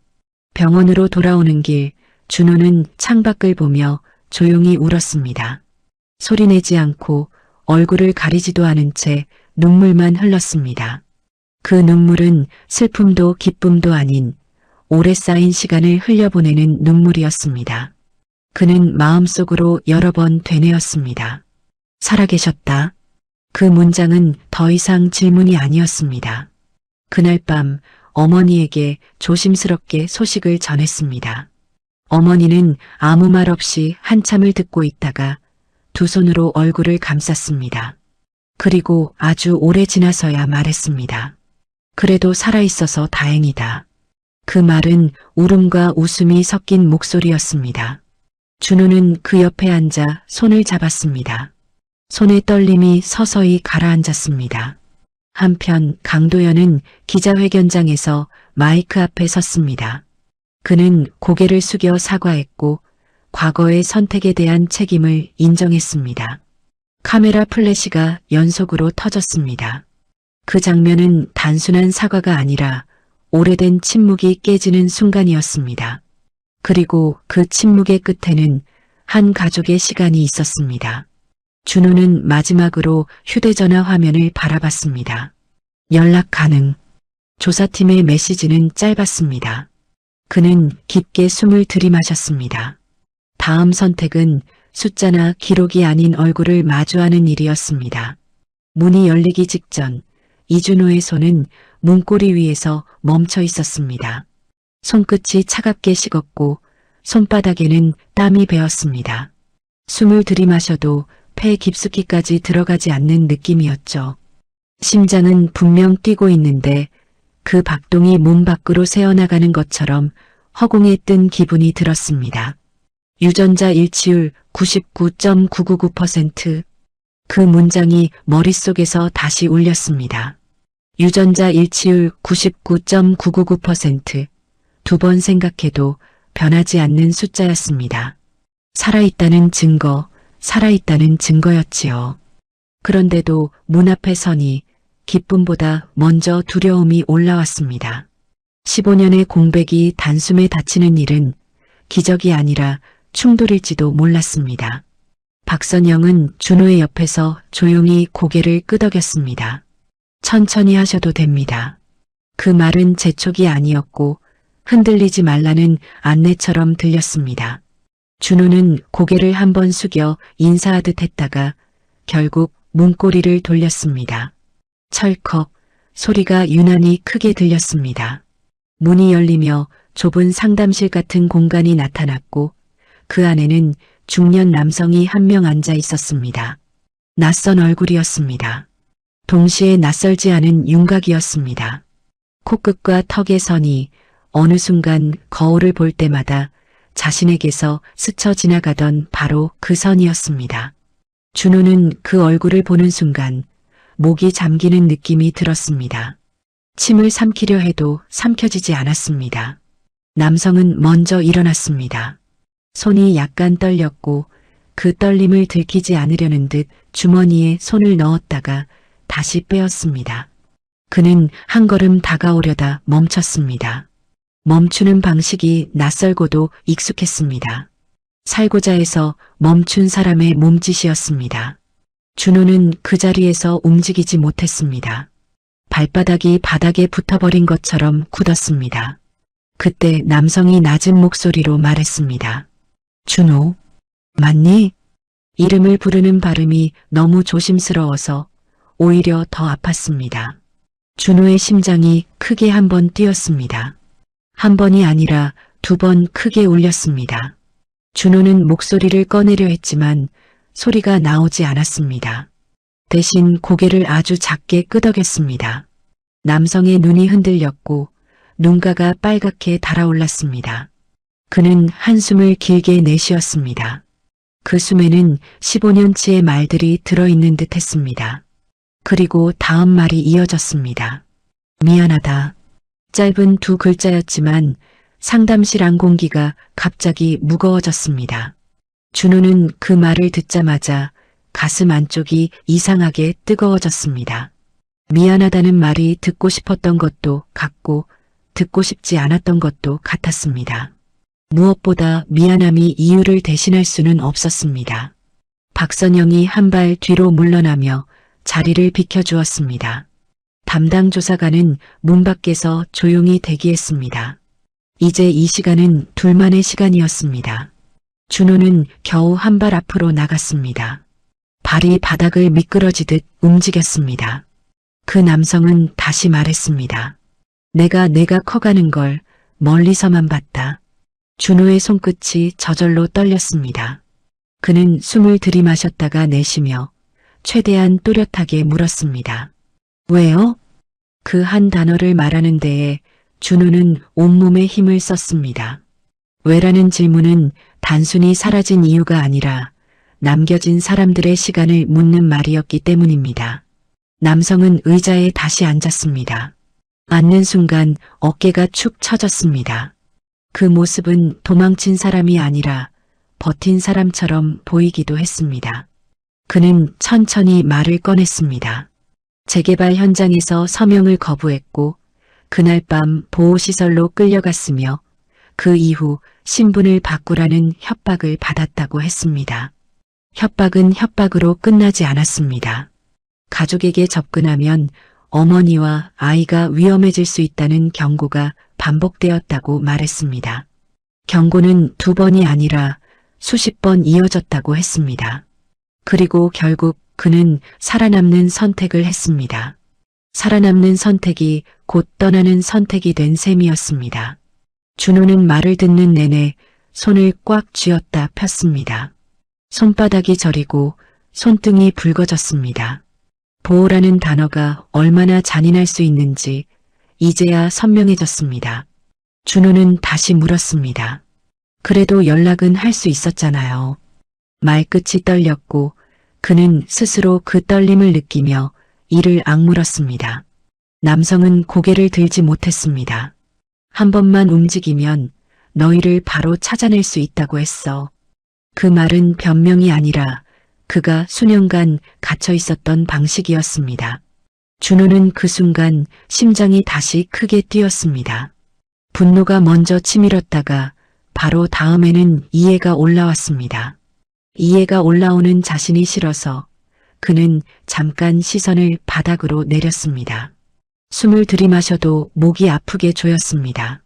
병원으로 돌아오는 길, 준호는 창밖을 보며 조용히 울었습니다. 소리내지 않고 얼굴을 가리지도 않은 채 눈물만 흘렀습니다. 그 눈물은 슬픔도 기쁨도 아닌 오래 쌓인 시간을 흘려보내는 눈물이었습니다. 그는 마음속으로 여러 번 되뇌었습니다. 살아계셨다. 그 문장은 더 이상 질문이 아니었습니다. 그날 밤 어머니에게 조심스럽게 소식을 전했습니다. 어머니는 아무 말 없이 한참을 듣고 있다가 두 손으로 얼굴을 감쌌습니다. 그리고 아주 오래 지나서야 말했습니다. 그래도 살아있어서 다행이다. 그 말은 울음과 웃음이 섞인 목소리였습니다. 준호는 그 옆에 앉아 손을 잡았습니다. 손의 떨림이 서서히 가라앉았습니다. 한편 강도연은 기자회견장에서 마이크 앞에 섰습니다. 그는 고개를 숙여 사과했고 과거의 선택에 대한 책임을 인정했습니다. 카메라 플래시가 연속으로 터졌습니다. 그 장면은 단순한 사과가 아니라 오래된 침묵이 깨지는 순간이었습니다. 그리고 그 침묵의 끝에는 한 가족의 시간이 있었습니다. 준호는 마지막으로 휴대전화 화면을 바라봤습니다. 연락 가능. 조사팀의 메시지는 짧았습니다. 그는 깊게 숨을 들이마셨습니다. 다음 선택은 숫자나 기록이 아닌 얼굴을 마주하는 일이었습니다. 문이 열리기 직전 이준호의 손은 문고리 위에서 멈춰 있었습니다. 손끝이 차갑게 식었고 손바닥에는 땀이 배었습니다. 숨을 들이마셔도 폐 깊숙이까지 들어가지 않는 느낌이었죠. 심장은 분명 뛰고 있는데 그 박동이 몸 밖으로 새어나가는 것처럼 허공에 뜬 기분이 들었습니다. 유전자 일치율 99.999%. 그 문장이 머릿속에서 다시 울렸습니다. 유전자 일치율 99.999%. 두 번 생각해도 변하지 않는 숫자였습니다. 살아있다는 증거, 살아있다는 증거였지요. 그런데도 문 앞에 서니 기쁨보다 먼저 두려움이 올라왔습니다. 15년의 공백이 단숨에 닫히는 일은 기적이 아니라 충돌일지도 몰랐습니다. 박선영은 준호의 옆에서 조용히 고개를 끄덕였습니다. 천천히 하셔도 됩니다. 그 말은 재촉이 아니었고 흔들리지 말라는 안내처럼 들렸습니다. 준호는 고개를 한번 숙여 인사하듯 했다가 결국 문고리를 돌렸습니다. 철컥 소리가 유난히 크게 들렸습니다. 문이 열리며 좁은 상담실 같은 공간이 나타났고 그 안에는 중년 남성이 한 명 앉아 있었습니다. 낯선 얼굴이었습니다. 동시에 낯설지 않은 윤곽이었습니다. 코끝과 턱의 선이 어느 순간 거울을 볼 때마다 자신에게서 스쳐 지나가던 바로 그 선이었습니다. 준호는 그 얼굴을 보는 순간 목이 잠기는 느낌이 들었습니다. 침을 삼키려 해도 삼켜지지 않았습니다. 남성은 먼저 일어났습니다. 손이 약간 떨렸고 그 떨림을 들키지 않으려는 듯 주머니에 손을 넣었다가 다시 빼었습니다. 그는 한 걸음 다가오려다 멈췄습니다. 멈추는 방식이 낯설고도 익숙했습니다. 살고자 해서 멈춘 사람의 몸짓이었습니다. 준호는 그 자리에서 움직이지 못했습니다. 발바닥이 바닥에 붙어버린 것처럼 굳었습니다. 그때 남성이 낮은 목소리로 말했습니다. 준호, 맞니? 이름을 부르는 발음이 너무 조심스러워서 오히려 더 아팠습니다. 준호의 심장이 크게 한 번 뛰었습니다. 한 번이 아니라 두 번 크게 울렸습니다. 준호는 목소리를 꺼내려 했지만 소리가 나오지 않았습니다. 대신 고개를 아주 작게 끄덕였습니다. 남성의 눈이 흔들렸고 눈가가 빨갛게 달아올랐습니다. 그는 한숨을 길게 내쉬었습니다. 그 숨에는 15년치의 말들이 들어있는 듯 했습니다. 그리고 다음 말이 이어졌습니다. 미안하다. 짧은 두 글자였지만 상담실 안공기가 갑자기 무거워졌습니다. 준호는 그 말을 듣자마자 가슴 안쪽이 이상하게 뜨거워졌습니다. 미안하다는 말이 듣고 싶었던 것도 같고 듣고 싶지 않았던 것도 같았습니다. 무엇보다 미안함이 이유를 대신할 수는 없었습니다. 박선영이 한 발 뒤로 물러나며 자리를 비켜주었습니다. 담당 조사관은 문 밖에서 조용히 대기했습니다. 이제 이 시간은 둘만의 시간이었습니다. 준호는 겨우 한 발 앞으로 나갔습니다. 발이 바닥을 미끄러지듯 움직였습니다. 그 남성은 다시 말했습니다. 내가 커가는 걸 멀리서만 봤다. 준호의 손끝이 저절로 떨렸습니다. 그는 숨을 들이마셨다가 내쉬며 최대한 또렷하게 물었습니다. 왜요? 그 한 단어를 말하는 데에 준호는 온몸에 힘을 썼습니다. 왜라는 질문은 단순히 사라진 이유가 아니라 남겨진 사람들의 시간을 묻는 말이었기 때문입니다. 남성은 의자에 다시 앉았습니다. 앉는 순간 어깨가 축 처졌습니다. 그 모습은 도망친 사람이 아니라 버틴 사람처럼 보이기도 했습니다. 그는 천천히 말을 꺼냈습니다. 재개발 현장에서 서명을 거부했고 그날 밤 보호시설로 끌려갔으며 그 이후 신분을 바꾸라는 협박을 받았다고 했습니다. 협박은 협박으로 끝나지 않았습니다. 가족에게 접근하면 어머니와 아이가 위험해질 수 있다는 경고가 반복되었다고 말했습니다. 경고는 2번이 아니라 수십 번 이어졌다고 했습니다. 그리고 결국 그는 살아남는 선택을 했습니다. 살아남는 선택이 곧 떠나는 선택이 된 셈이었습니다. 준호는 말을 듣는 내내 손을 꽉 쥐었다 폈습니다. 손바닥이 저리고 손등이 붉어졌습니다. 보호라는 단어가 얼마나 잔인할 수 있는지 이제야 선명해졌습니다. 준호는 다시 물었습니다. 그래도 연락은 할 수 있었잖아요. 말끝이 떨렸고 그는 스스로 그 떨림을 느끼며 이를 악물었습니다. 남성은 고개를 들지 못했습니다. 한 번만 움직이면 너희를 바로 찾아낼 수 있다고 했어. 그 말은 변명이 아니라 그가 수년간 갇혀 있었던 방식이었습니다. 준호는 그 순간 심장이 다시 크게 뛰었습니다. 분노가 먼저 치밀었다가 바로 다음에는 이해가 올라왔습니다. 이해가 올라오는 자신이 싫어서 그는 잠깐 시선을 바닥으로 내렸습니다. 숨을 들이마셔도 목이 아프게 조였습니다.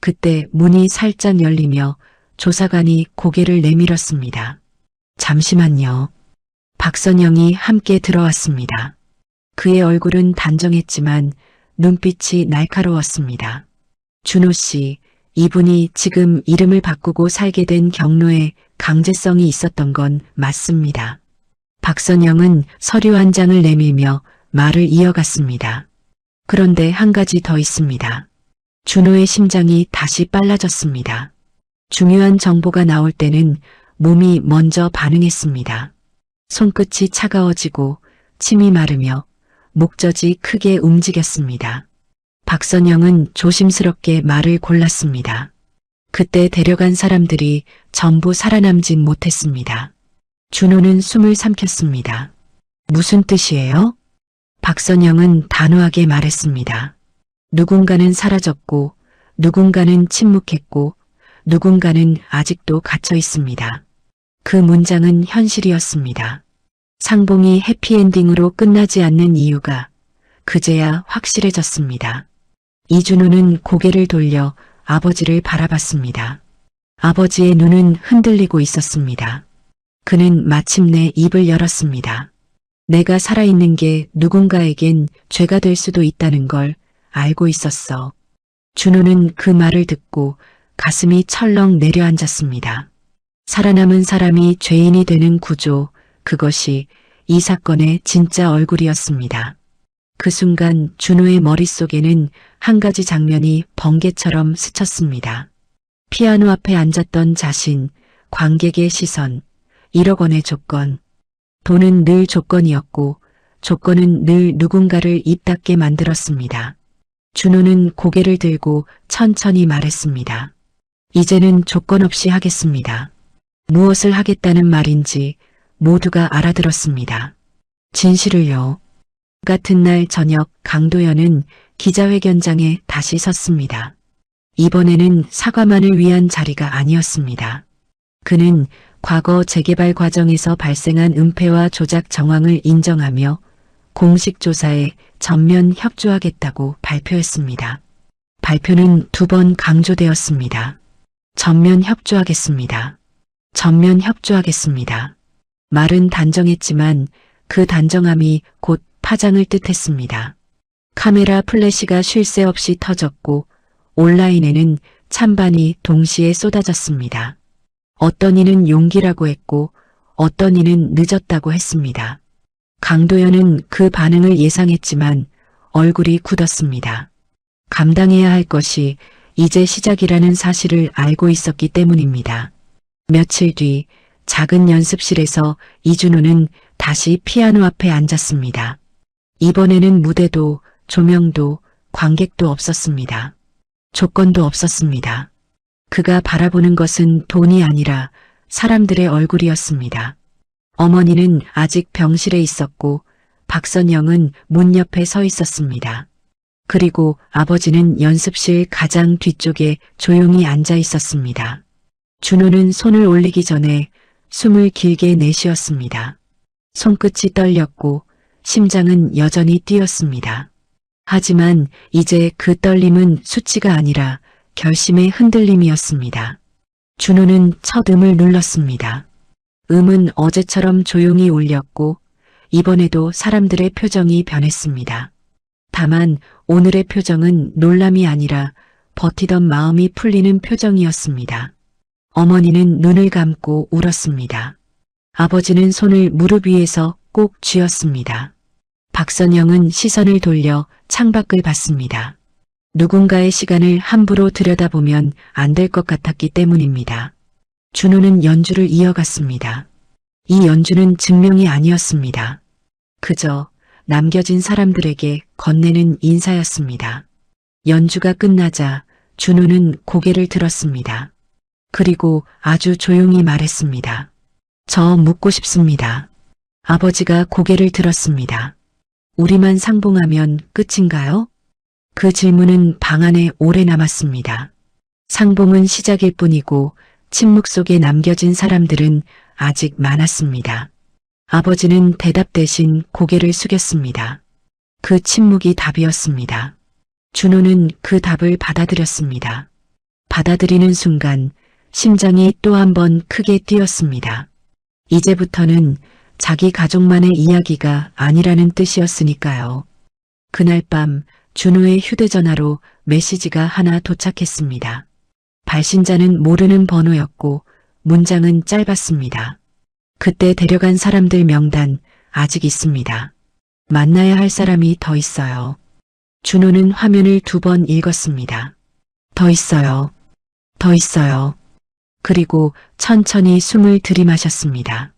그때 문이 살짝 열리며 조사관이 고개를 내밀었습니다. 잠시만요. 박선영이 함께 들어왔습니다. 그의 얼굴은 단정했지만 눈빛이 날카로웠습니다. 준호 씨, 이분이 지금 이름을 바꾸고 살게 된 경로에 강제성이 있었던 건 맞습니다. 박선영은 서류 한 장을 내밀며 말을 이어갔습니다. 그런데 한 가지 더 있습니다. 준호의 심장이 다시 빨라졌습니다. 중요한 정보가 나올 때는 몸이 먼저 반응했습니다. 손끝이 차가워지고 침이 마르며 목젖이 크게 움직였습니다. 박선영은 조심스럽게 말을 골랐습니다. 그때 데려간 사람들이 전부 살아남진 못했습니다. 준호는 숨을 삼켰습니다. 무슨 뜻이에요? 박선영은 단호하게 말했습니다. 누군가는 사라졌고 누군가는 침묵했고 누군가는 아직도 갇혀 있습니다. 그 문장은 현실이었습니다. 상봉이 해피엔딩으로 끝나지 않는 이유가 그제야 확실해졌습니다. 이준호는 고개를 돌려 아버지를 바라봤습니다. 아버지의 눈은 흔들리고 있었습니다. 그는 마침내 입을 열었습니다. 내가 살아있는 게 누군가에겐 죄가 될 수도 있다는 걸 알고 있었어. 준호는 그 말을 듣고 가슴이 철렁 내려앉았습니다. 살아남은 사람이 죄인이 되는 구조, 그것이 이 사건의 진짜 얼굴이었습니다. 그 순간 준호의 머릿속에는 한 가지 장면이 번개처럼 스쳤습니다. 피아노 앞에 앉았던 자신, 관객의 시선, 1억 원의 조건. 돈은 늘 조건이었고 조건은 늘 누군가를 입 닫게 만들었습니다. 준호는 고개를 들고 천천히 말했습니다. 이제는 조건 없이 하겠습니다. 무엇을 하겠다는 말인지 모두가 알아들었습니다. 진실을요. 같은 날 저녁 강도연은 기자회견장에 다시 섰습니다. 이번에는 사과만을 위한 자리가 아니었습니다. 그는 과거 재개발 과정에서 발생한 은폐와 조작 정황을 인정하며 공식 조사에 전면 협조하겠다고 발표했습니다. 발표는 2번 강조되었습니다. 전면 협조하겠습니다. 전면 협조하겠습니다. 말은 단정했지만 그 단정함이 곧 파장을 뜻했습니다. 카메라 플래시가 쉴 새 없이 터졌고 온라인에는 찬반이 동시에 쏟아졌습니다. 어떤 이는 용기라고 했고 어떤 이는 늦었다고 했습니다. 강도연은 그 반응을 예상했지만 얼굴이 굳었습니다. 감당해야 할 것이 이제 시작이라는 사실을 알고 있었기 때문입니다. 며칠 뒤 작은 연습실에서 이준호는 다시 피아노 앞에 앉았습니다. 이번에는 무대도 조명도 관객도 없었습니다. 조건도 없었습니다. 그가 바라보는 것은 돈이 아니라 사람들의 얼굴이었습니다. 어머니는 아직 병실에 있었고 박선영은 문 옆에 서 있었습니다. 그리고 아버지는 연습실 가장 뒤쪽에 조용히 앉아 있었습니다. 준호는 손을 올리기 전에 숨을 길게 내쉬었습니다. 손끝이 떨렸고 심장은 여전히 뛰었습니다. 하지만 이제 그 떨림은 수치가 아니라 결심의 흔들림이었습니다. 준호는 첫 음을 눌렀습니다. 음은 어제처럼 조용히 울렸고 이번에도 사람들의 표정이 변했습니다. 다만 오늘의 표정은 놀람이 아니라 버티던 마음이 풀리는 표정이었습니다. 어머니는 눈을 감고 울었습니다. 아버지는 손을 무릎 위에서 꼭 쥐었습니다. 박선영은 시선을 돌려 창밖을 봤습니다. 누군가의 시간을 함부로 들여다보면 안 될 것 같았기 때문입니다. 준호는 연주를 이어갔습니다. 이 연주는 증명이 아니었습니다. 그저 남겨진 사람들에게 건네는 인사였습니다. 연주가 끝나자 준호는 고개를 들었습니다. 그리고 아주 조용히 말했습니다. 저 묻고 싶습니다. 아버지가 고개를 들었습니다. 우리만 상봉하면 끝인가요? 그 질문은 방 안에 오래 남았습니다. 상봉은 시작일 뿐이고 침묵 속에 남겨진 사람들은 아직 많았습니다. 아버지는 대답 대신 고개를 숙였습니다. 그 침묵이 답이었습니다. 준호는 그 답을 받아들였습니다. 받아들이는 순간 심장이 또 한 번 크게 뛰었습니다. 이제부터는 자기 가족만의 이야기가 아니라는 뜻이었으니까요. 그날 밤 준호의 휴대전화로 메시지가 하나 도착했습니다. 발신자는 모르는 번호였고 문장은 짧았습니다. 그때 데려간 사람들 명단 아직 있습니다. 만나야 할 사람이 더 있어요. 준호는 화면을 2번 읽었습니다. 더 있어요. 더 있어요. 그리고 천천히 숨을 들이마셨습니다.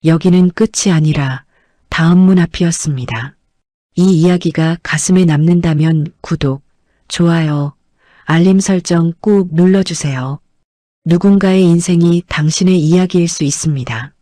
여기는 끝이 아니라 다음 문 앞이었습니다. 이 이야기가 가슴에 남는다면 구독, 좋아요, 알림 설정 꾹 눌러주세요. 누군가의 인생이 당신의 이야기일 수 있습니다.